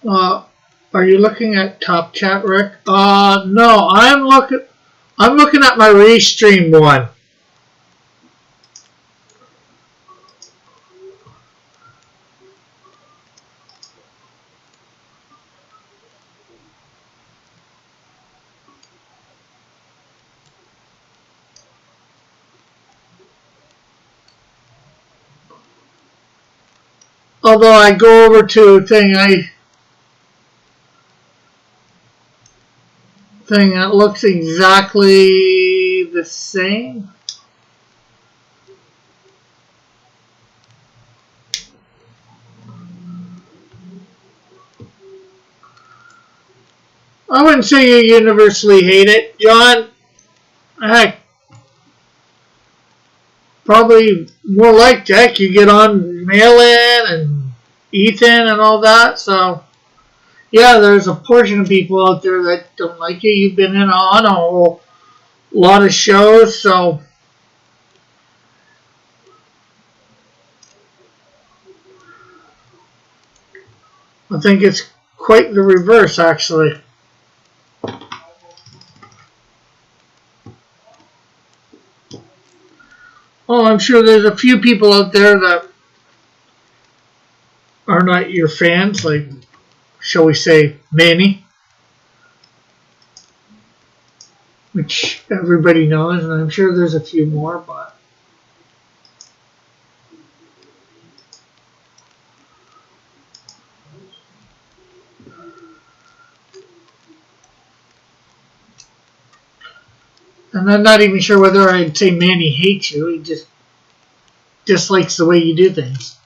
Uh, are you looking at Top Chat, Rick? No, I'm looking at my restream one. Although I go over to thing that looks exactly the same. I wouldn't say you universally hate it, John. Heck, probably more like Jack. You get on Mail-In and Ethan and all that. So, yeah, there's a portion of people out there that don't like you. You've been on a whole lot of shows, so I think it's quite the reverse, actually. Oh, I'm sure there's a few people out there that are not your fans, like, shall we say, Manny, which everybody knows, and I'm sure there's a few more, but and I'm not even sure whether I'd say Manny hates you. He just dislikes the way you do things.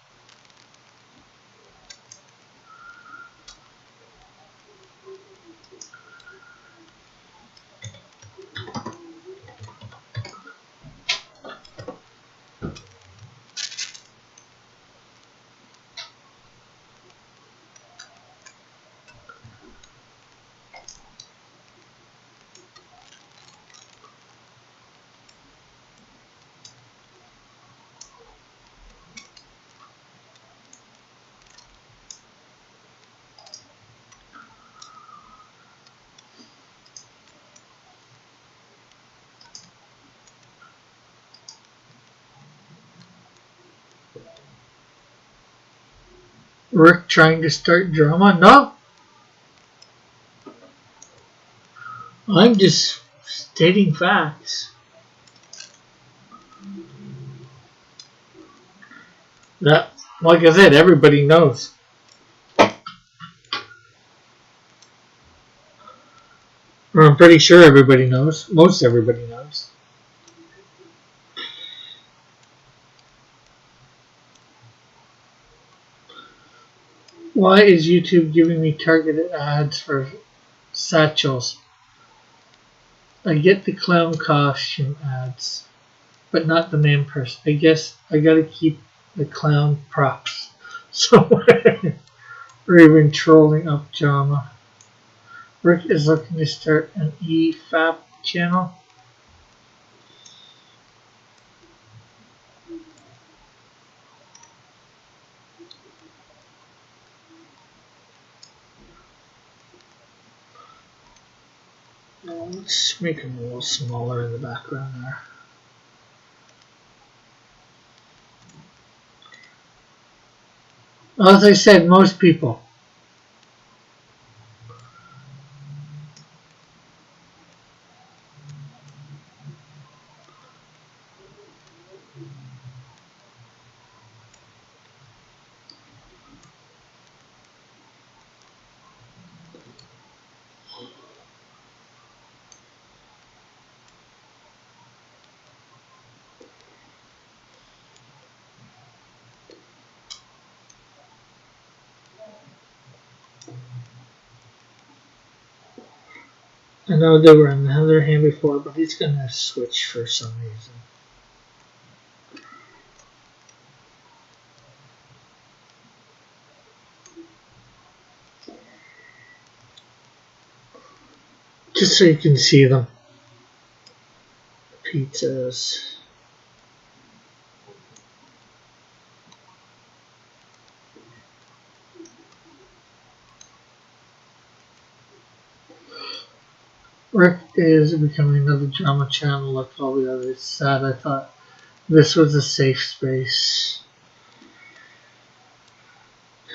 Rick trying to start drama? No. I'm just stating facts. That, like I said, everybody knows. Or I'm pretty sure everybody knows. Most everybody knows. Why is YouTube giving me targeted ads for satchels? I get the clown costume ads, but not the main person. I guess I gotta keep the clown props. So we're even trolling up drama. Rick is looking to start an EFAP channel. Let's make him a little smaller in the background there. As I said, most people. I know they were in the other hand before, but he's going to switch for some reason. Just so you can see them. Pizzas. Rick is becoming another drama channel like all the others. Sad, I thought this was a safe space.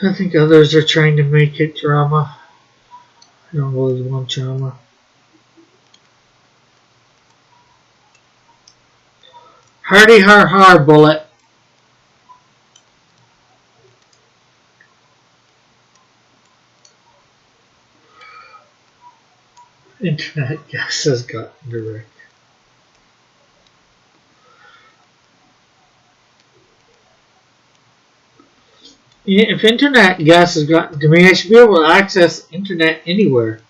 I think others are trying to make it drama. I don't really want drama. Hardy har har, Bullet. Internet gas has gotten to Rick. If internet gas has gotten to me, I should be able to access internet anywhere.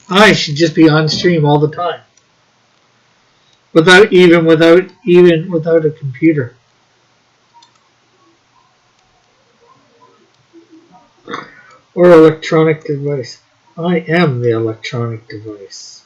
I should just be on stream all the time. Without a computer. Or electronic device. I am the electronic device.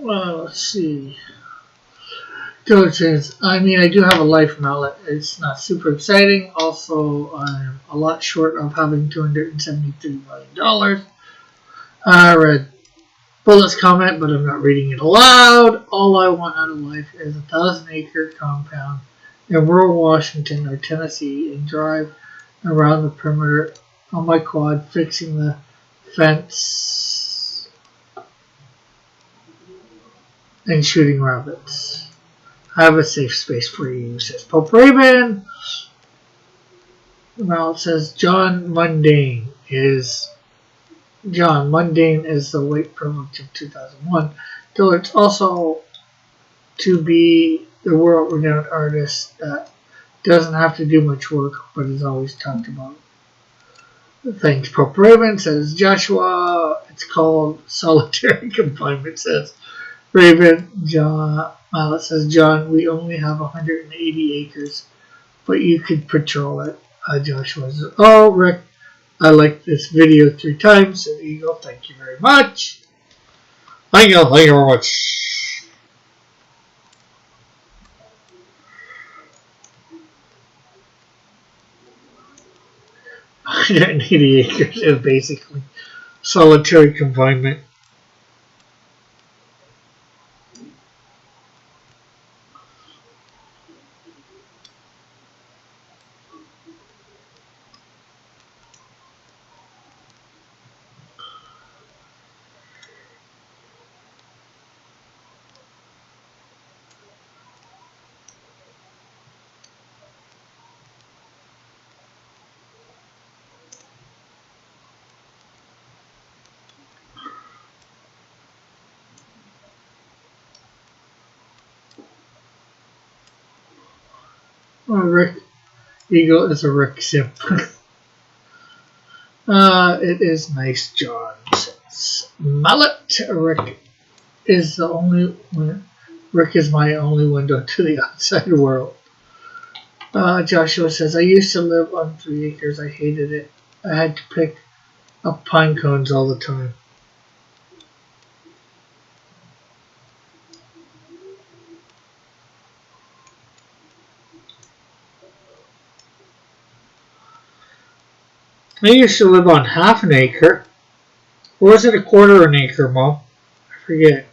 Let's see. George says, I mean, I do have a life mallet. It's not super exciting. Also, I'm a lot short of having $273 million. I read Bullet's comment, but I'm not reading it aloud. All I want out of life is a 1,000-acre compound in rural Washington or Tennessee and drive around the perimeter on my quad, fixing the fence and shooting rabbits. I have a safe space for you, says Pope Raven. Well, it says John Mundane is the white privilege of 2001. Though it's also to be the world-renowned artist that doesn't have to do much work, but is always talked about. Thanks, Pope Raven, says Joshua. It's called solitary confinement, says Raven. John Mallet says, John, we only have 180 acres, but you could patrol it. Joshua says, oh, Rick, I liked this video 3 times, said Eagle. Thank you very much. Thank you very much. $180 acres is basically solitary confinement. Rick Eagle is a Rick simp. It is nice, John. Mallet. Rick is my only window to the outside world. Joshua says, I used to live on 3 acres. I hated it. I had to pick up pine cones all the time. I used to live on half an acre. Or was it a quarter an acre, Mom? I forget.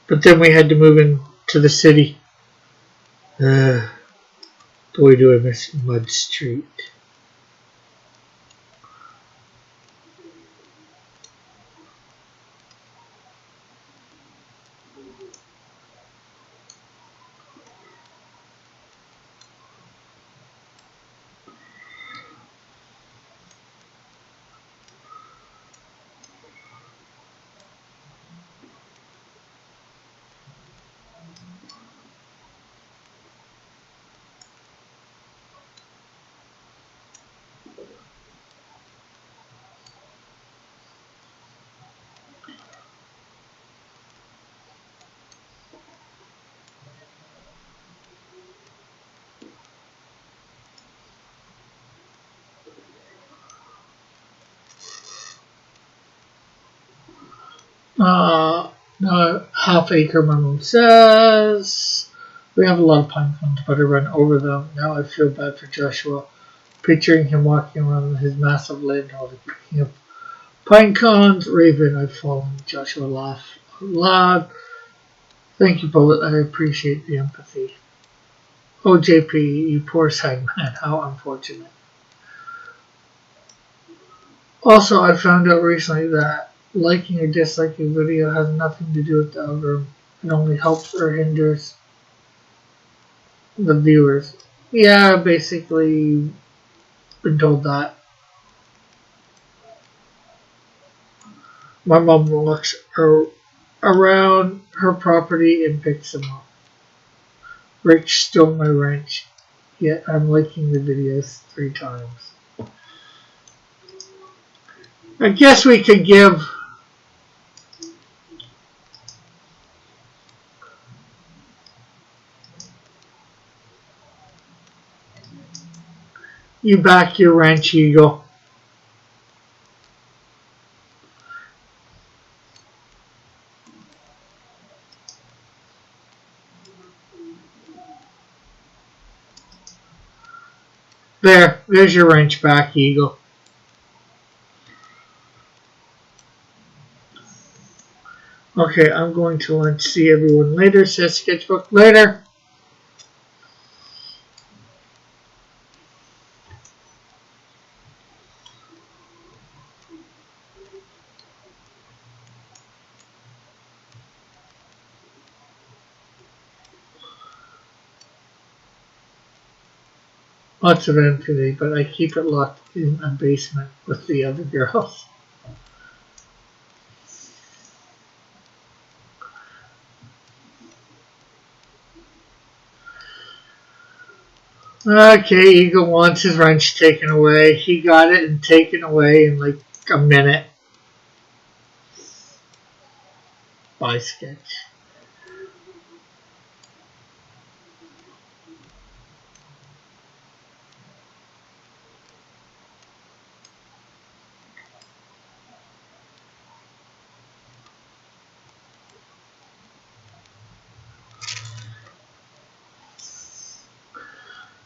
But then we had to move into the city. Boy, do I miss Mud Street. Half acre, my mom says. We have a lot of pine cones, but I run over them. Now I feel bad for Joshua, picturing him walking around his massive land holding, picking up pine cones. Raven, I've fallen. Joshua laughed loud. Thank you, Bullet. I appreciate the empathy. Oh, JP, you poor sad man. How unfortunate. Also, I found out recently that liking or disliking a video has nothing to do with the algorithm. It only helps or hinders the viewers. Yeah, basically been told that. My mom looks around her property and picks them up. Rich stole my wrench, yet I'm liking the videos 3 times. I guess we could give you back your wrench, Eagle. There's your wrench back, Eagle. Okay, I'm going to lunch. See everyone later, says Sketchbook. Later. Lots of empathy, but I keep it locked in a basement with the other girls. Okay, Eagle wants his wrench taken away. He got it and taken away in like a minute. By Sketch.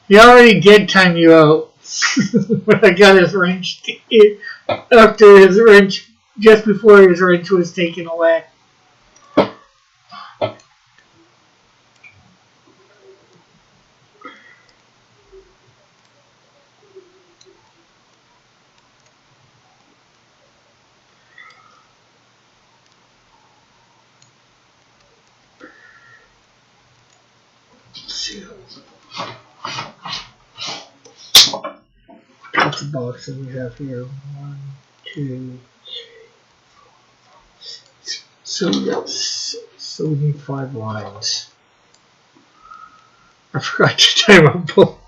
He already did time you out. When I got his wrench after his wrench, just before his wrench was taken away. Let's see. What's the box that we have here? 1, 2, 3. So we need 5 lines. I forgot to time up both.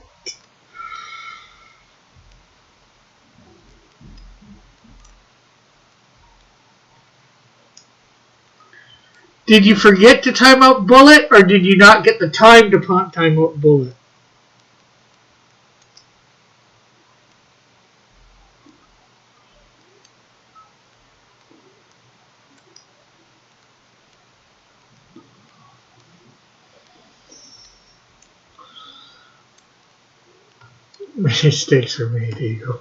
Did you forget to time out Bullet, or did you not get the time to time out Bullet? Mistakes are made, Eagle.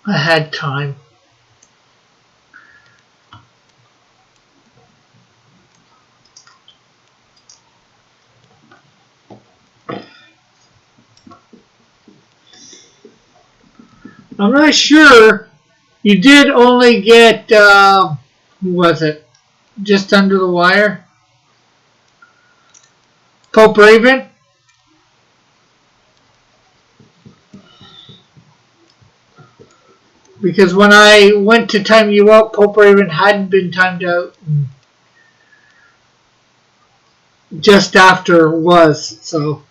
I had time. I'm not sure. You did only get, who was it? Just under the wire? Pope Raven? Because when I went to time you out, Pope Raven hadn't been timed out. Just after was, so.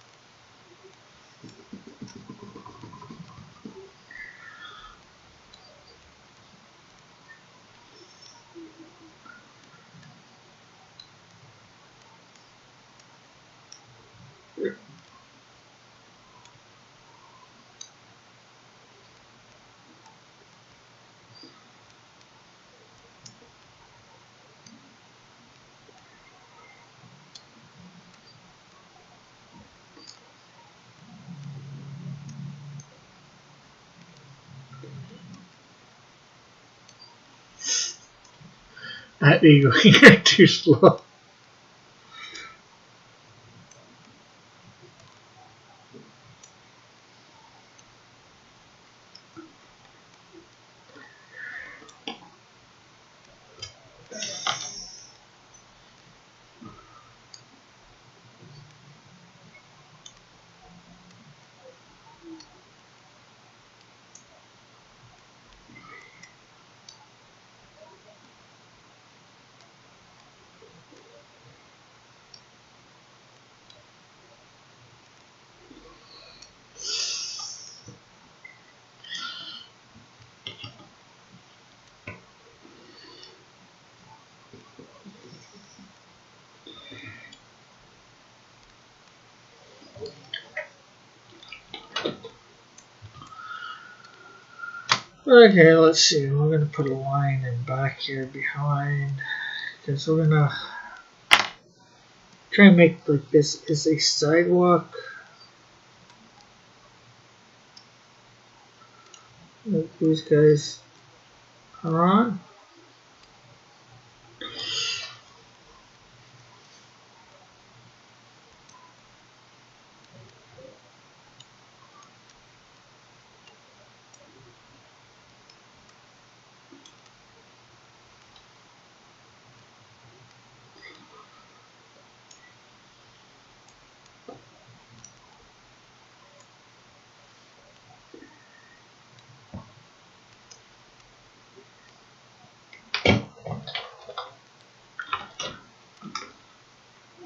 That Eagle, you're too slow. Okay, let's see. We're gonna put a line in back here behind, because we're gonna try and make like this is a sidewalk. Like these guys are on.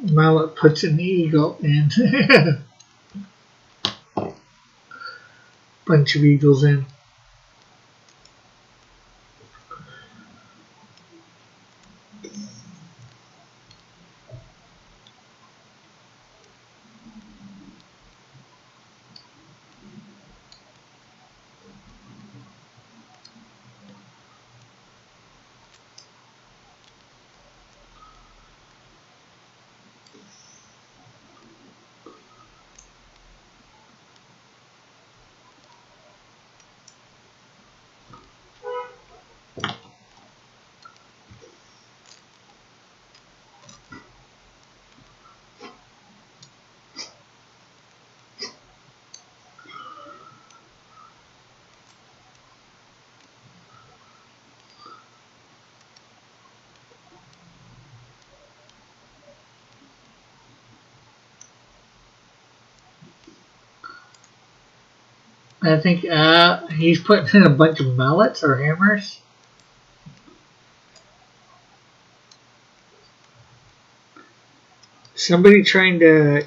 Mallet puts an eagle in. Bunch of eagles in. I think he's putting in a bunch of mallets or hammers. Somebody trying to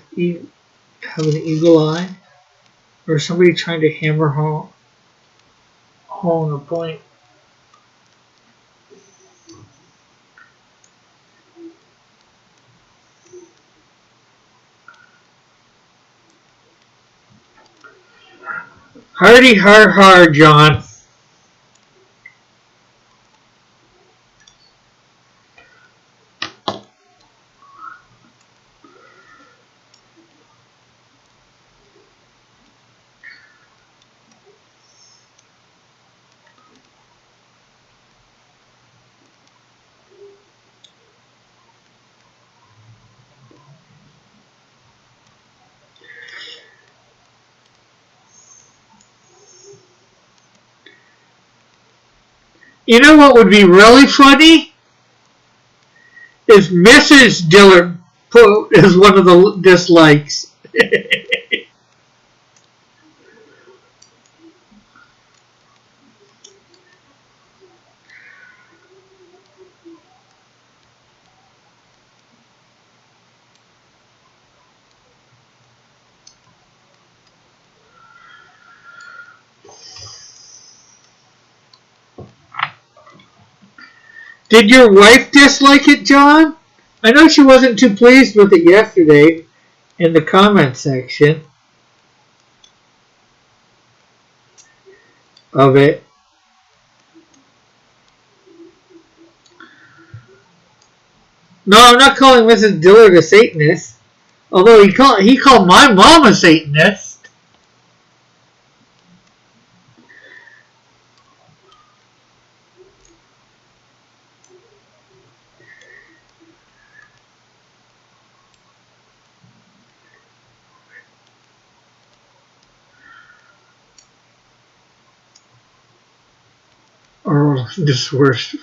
have an eagle eye, or somebody trying to hammer home a point. Hardy har har, John. You know what would be really funny? Is Mrs. Dillard put as one of the dislikes. Did your wife dislike it, John? I know she wasn't too pleased with it yesterday in the comment section of it. No, I'm not calling Mrs. Dillard a Satanist. Although he called my mom a Satanist. Or just worse.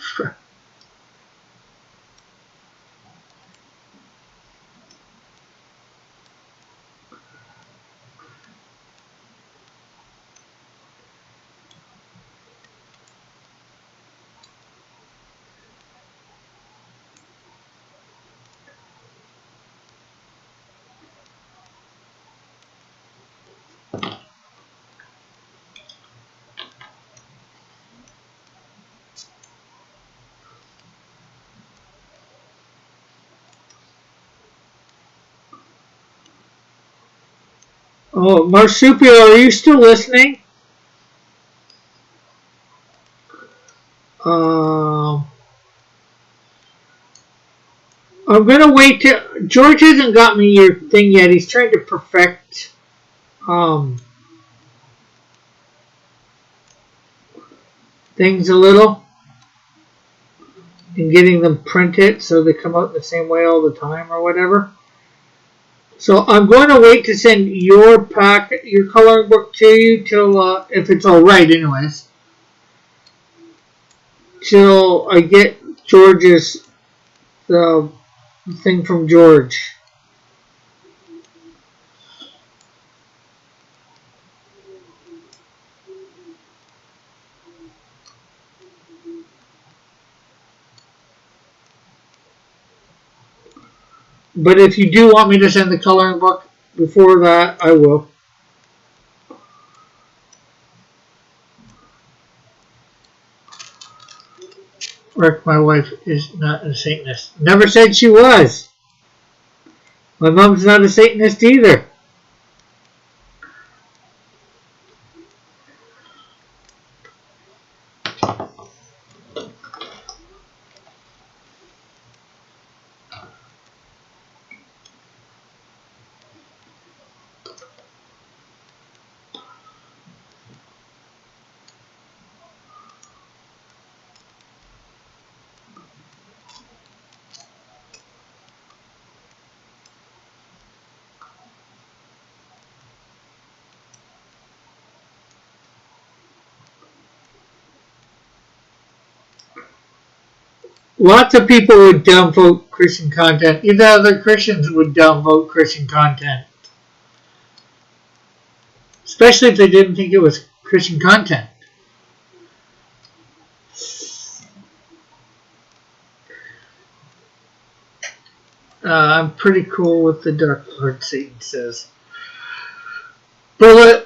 Oh, Marsupio, are you still listening? I'm gonna wait till George hasn't got me your thing yet. He's trying to perfect things a little and getting them printed so they come out the same way all the time or whatever. So I'm going to wait to send your coloring book to you till if it's all right, anyways. Till I get George's the thing from George. But if you do want me to send the coloring book before that, I will. Rick, my wife is not a Satanist. Never said she was. My mom's not a Satanist either. Lots of people would downvote Christian content. Even other Christians would downvote Christian content. Especially if they didn't think it was Christian content. I'm pretty cool with the Dark Lord, Satan says. Bullet.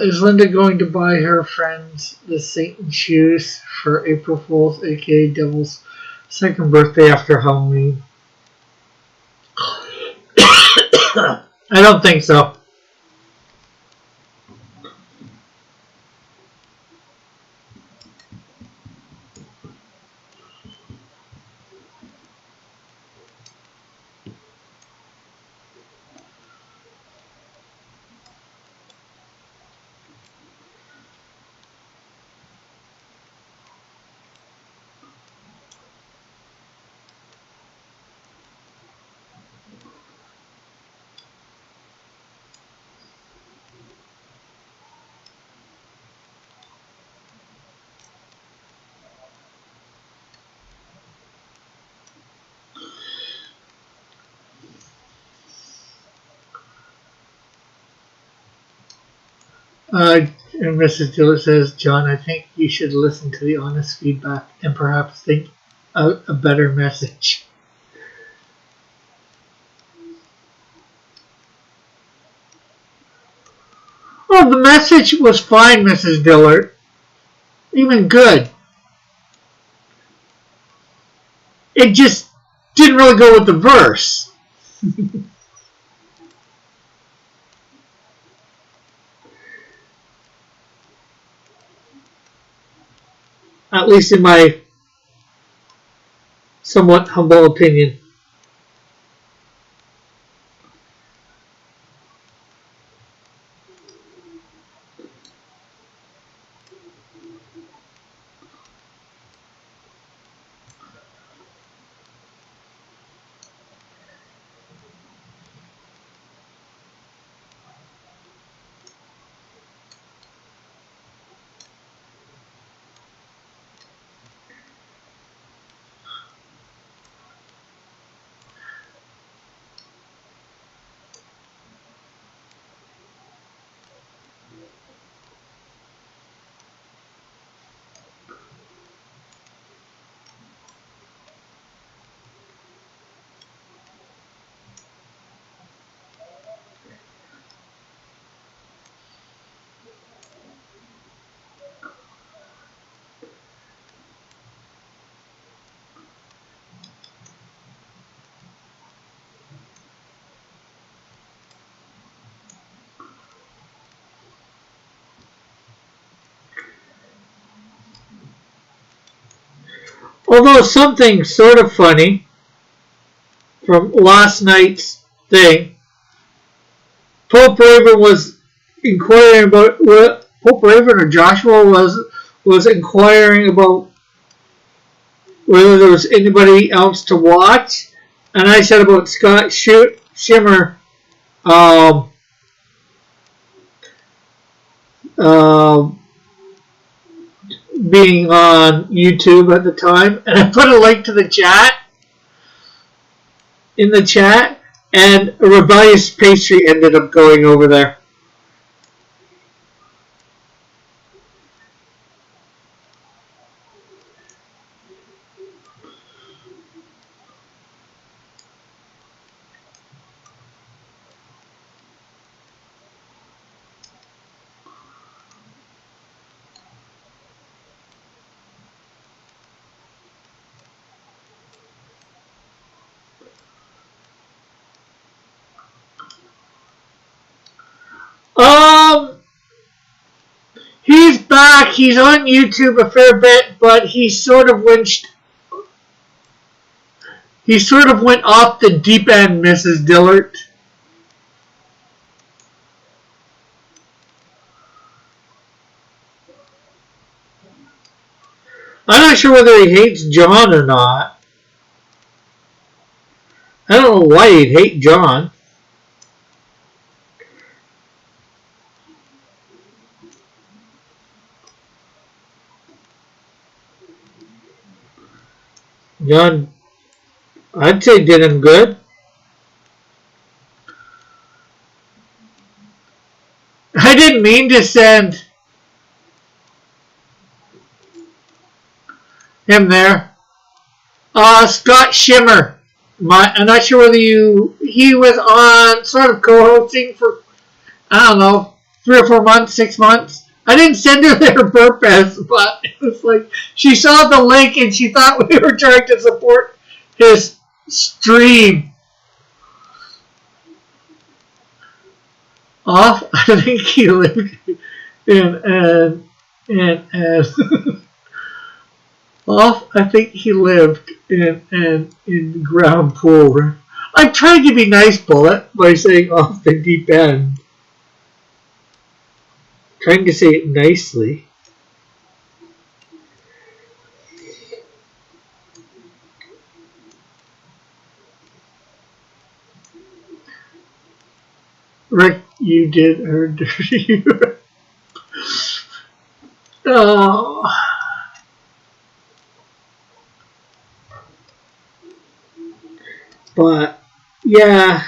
Is Linda going to buy her friends the Satan shoes for April Fool's, aka Devil's second birthday after Halloween? I don't think so. And Mrs. Dillard says, John, I think you should listen to the honest feedback and perhaps think out a better message. Well, the message was fine, Mrs. Dillard. Even good. It just didn't really go with the verse. At least in my somewhat humble opinion. Although something sort of funny from last night's thing, Pope Raven was inquiring about what Pope Raven or Joshua was inquiring about whether there was anybody else to watch, and I said about Scott Schimmer being on YouTube at the time, and I put a link to the chat in the chat, and a Rebellious Pastry ended up going over there. He's back. He's on YouTube a fair bit, but he sort of went off the deep end, Mrs. Dillard. I'm not sure whether he hates John or not. I don't know why he'd hate John. John, I'd say did him good. I didn't mean to send him there. Scott Schimmer. I'm not sure whether he was on sort of co-hosting for, I don't know, 3 or 4 months, 6 months. I didn't send her there on purpose, but it was like she saw the link and she thought we were trying to support his stream. Off, I think he lived in off, I think he lived in ground pool. I'm trying to be nice, Bullet, by saying off the deep end. Trying to say it nicely. Rick, you did her dirty. Oh. But, yeah.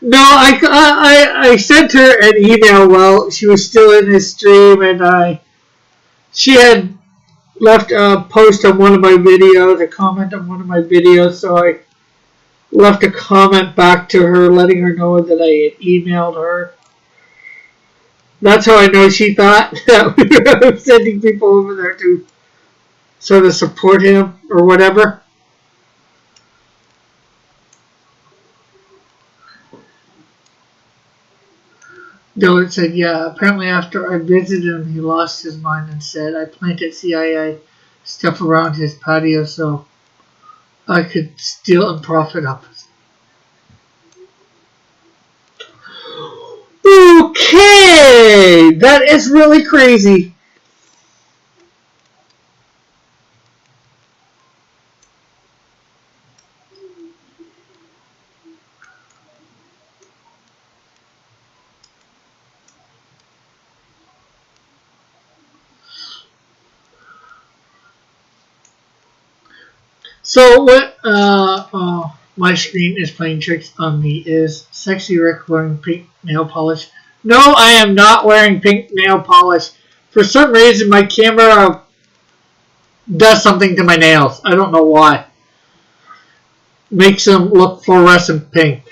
No, I sent her an email while she was still in his stream, and she had left a post on one of my videos, a comment on one of my videos, so I left a comment back to her letting her know that I had emailed her. That's how I know she thought that we were sending people over there to sort of support him or whatever. Dillard said, yeah, apparently after I visited him, he lost his mind and said, I planted CIA stuff around his patio so I could steal and profit up. Okay, that is really crazy. So what my screen is playing tricks on me is Sexy Rick wearing pink nail polish. No, I am not wearing pink nail polish. For some reason my camera does something to my nails. I don't know why. Makes them look fluorescent pink.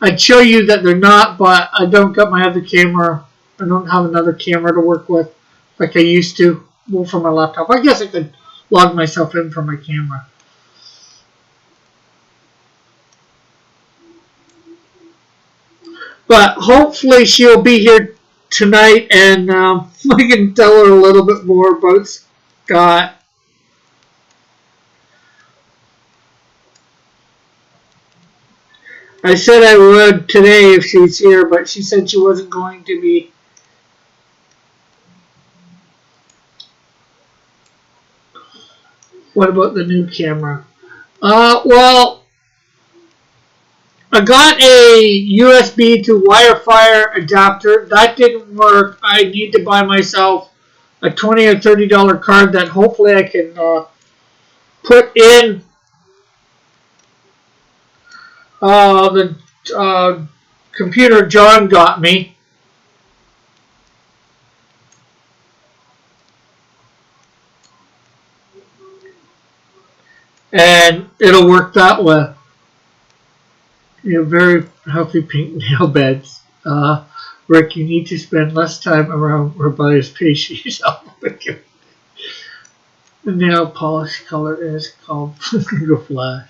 I'd show you that they're not, but I don't got my other camera. I don't have another camera to work with like I used to. Well, from my laptop. I guess I could log myself in from my camera. But hopefully she'll be here tonight, and I can tell her a little bit more about Scott. I said I would today if she was here, but she said she wasn't going to be. What about the new camera? Well, I got a USB to Wi-Fi adapter. That didn't work. I need to buy myself a $20 or $30 card that hopefully I can put in the computer John got me. And it'll work that way. Very healthy pink nail beds. Rick, you need to spend less time around Rebellious Pastries. The nail polish color is called Flamingo Flash.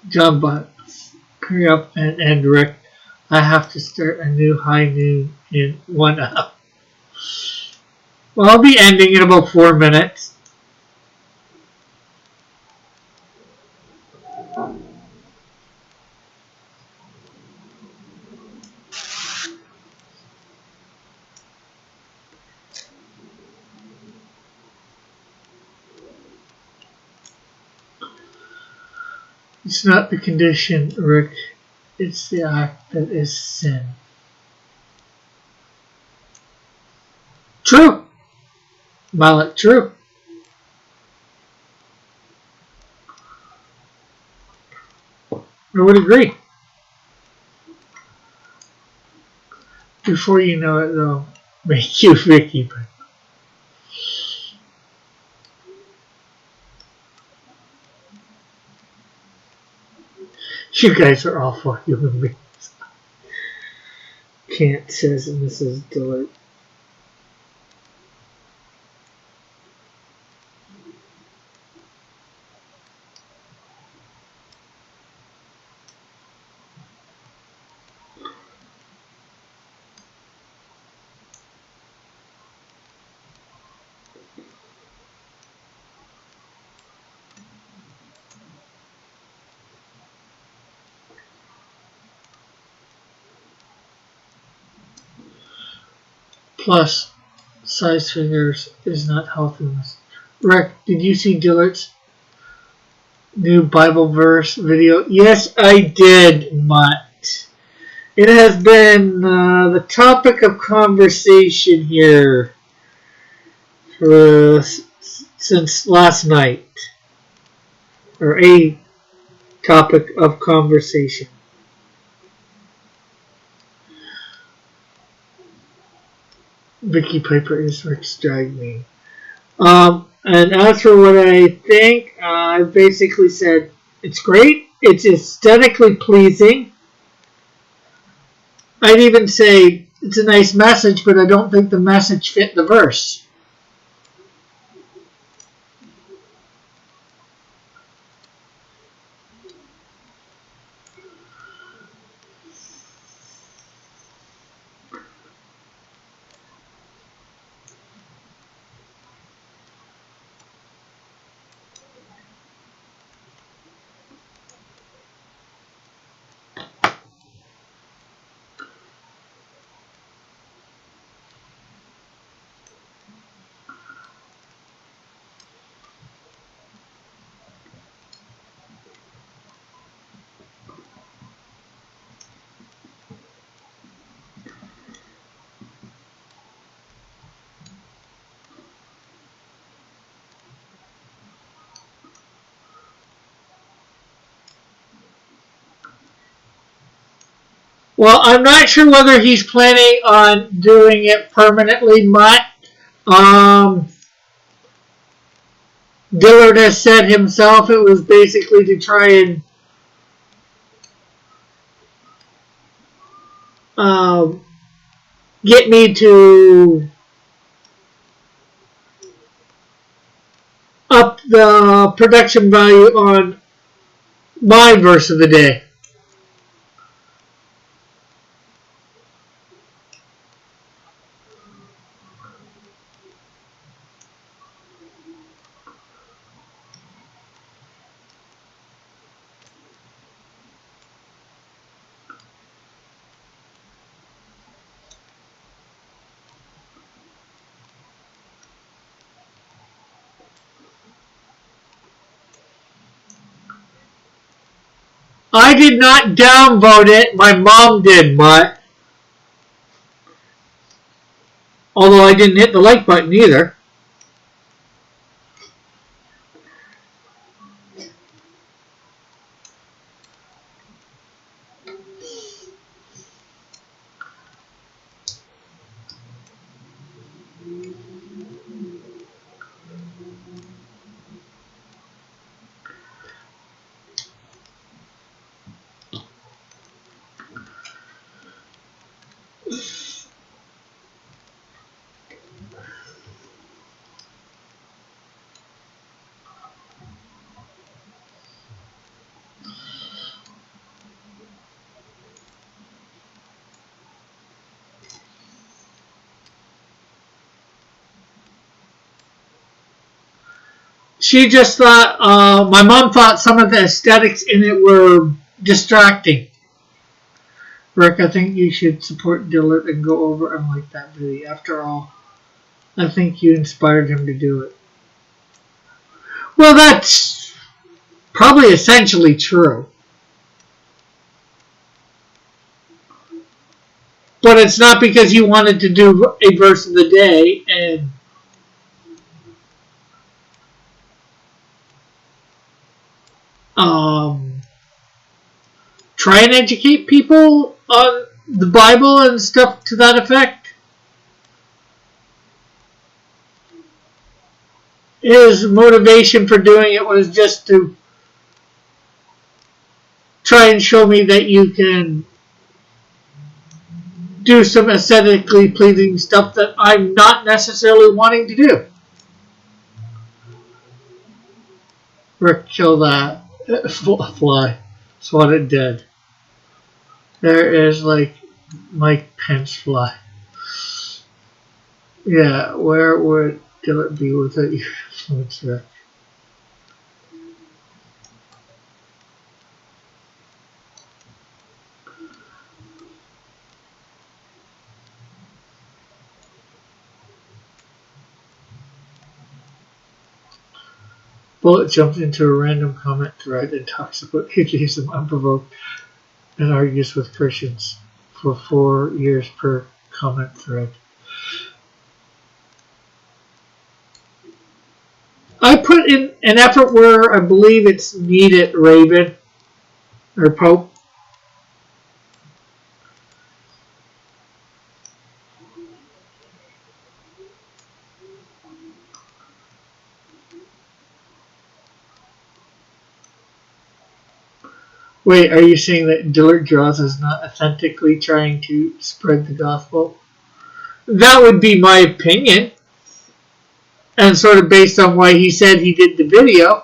John Butts, hurry up and end, Rick. I have to start a new high noon in 1 hour. Well, I'll be ending in about 4 minutes. It's not the condition, Rick. It's the act that is sin. True. Mallet, true. I would agree. Before you know it, they'll make you Vicky. You guys are awful human beings. Can't, says Mrs. Dillard. Plus, size fingers is not healthy. Rick, did you see Dillard's new Bible verse video? Yes, I did, Mutt. It has been the topic of conversation here since last night. Or a topic of conversation. Vicky Piper is Rick's drag me. And as for what I think, I basically said it's great. It's aesthetically pleasing. I'd even say it's a nice message, but I don't think the message fit the verse. Well, I'm not sure whether he's planning on doing it permanently, Mutt. Dillard has said himself it was basically to try and get me to up the production value on my verse of the day. I did not downvote it. My mom did, Mutt. Although I didn't hit the like button either. She just thought, my mom thought some of the aesthetics in it were distracting. Rick, I think you should support Dillard and go over and like that video. After all, I think you inspired him to do it. Well, that's probably essentially true. But it's not because you wanted to do a verse of the day and try and educate people on the Bible and stuff to that effect. His motivation for doing it was just to try and show me that you can do some aesthetically pleasing stuff that I'm not necessarily wanting to do. Rick, kill that fly. Swat it dead. There is like Mike Pence fly. Yeah, where would it be without your influence, Rick? Bullet jumps into a random comment thread and talks about atheism unprovoked and argues with Christians for 4 years per comment thread. I put in an effort where I believe it's needed, Raven, or Pope. Wait, are you saying that Dillard Draws is not authentically trying to spread the gospel? That would be my opinion. And sort of based on why he said he did the video.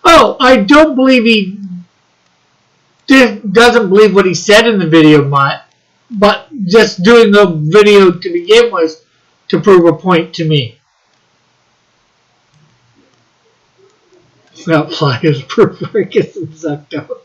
Oh, I don't believe he doesn't believe what he said in the video, Matt. But just doing the video to begin was to prove a point to me. That fly is proof Rick is insecto.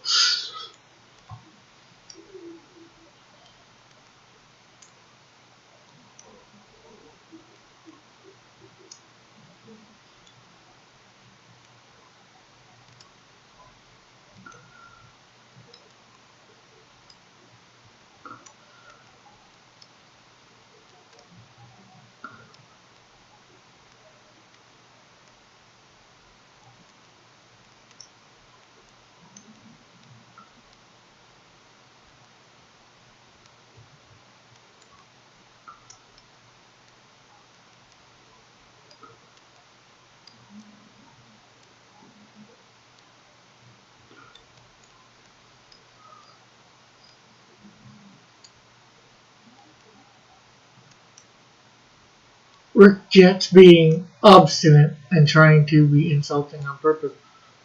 Rick Jets being obstinate and trying to be insulting on purpose.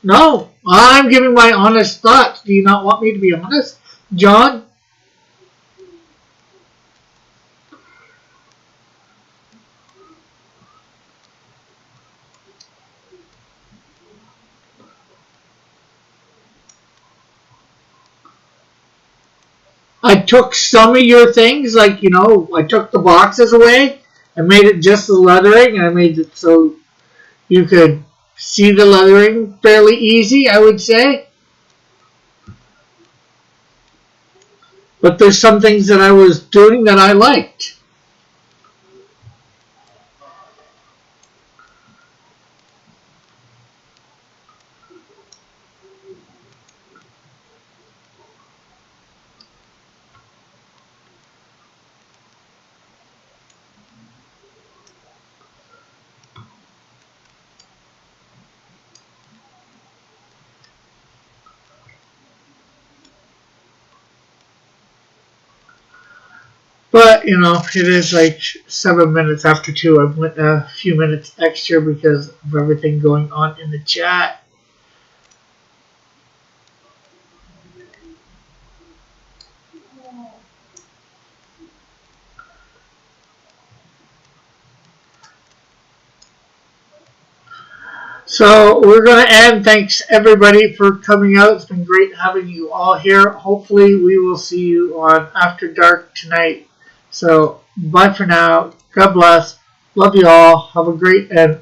No, I'm giving my honest thoughts. Do you not want me to be honest, John? I took some of your things, like, I took the boxes away. I made it just the lettering, and I made it so you could see the lettering fairly easy, I would say. But there's some things that I was doing that I liked. But, it is like 7 minutes after 2. I went a few minutes extra because of everything going on in the chat. So we're going to end. Thanks everybody for coming out. It's been great having you all here. Hopefully we will see you on After Dark tonight. So bye for now. God bless. Love you all. Have a great and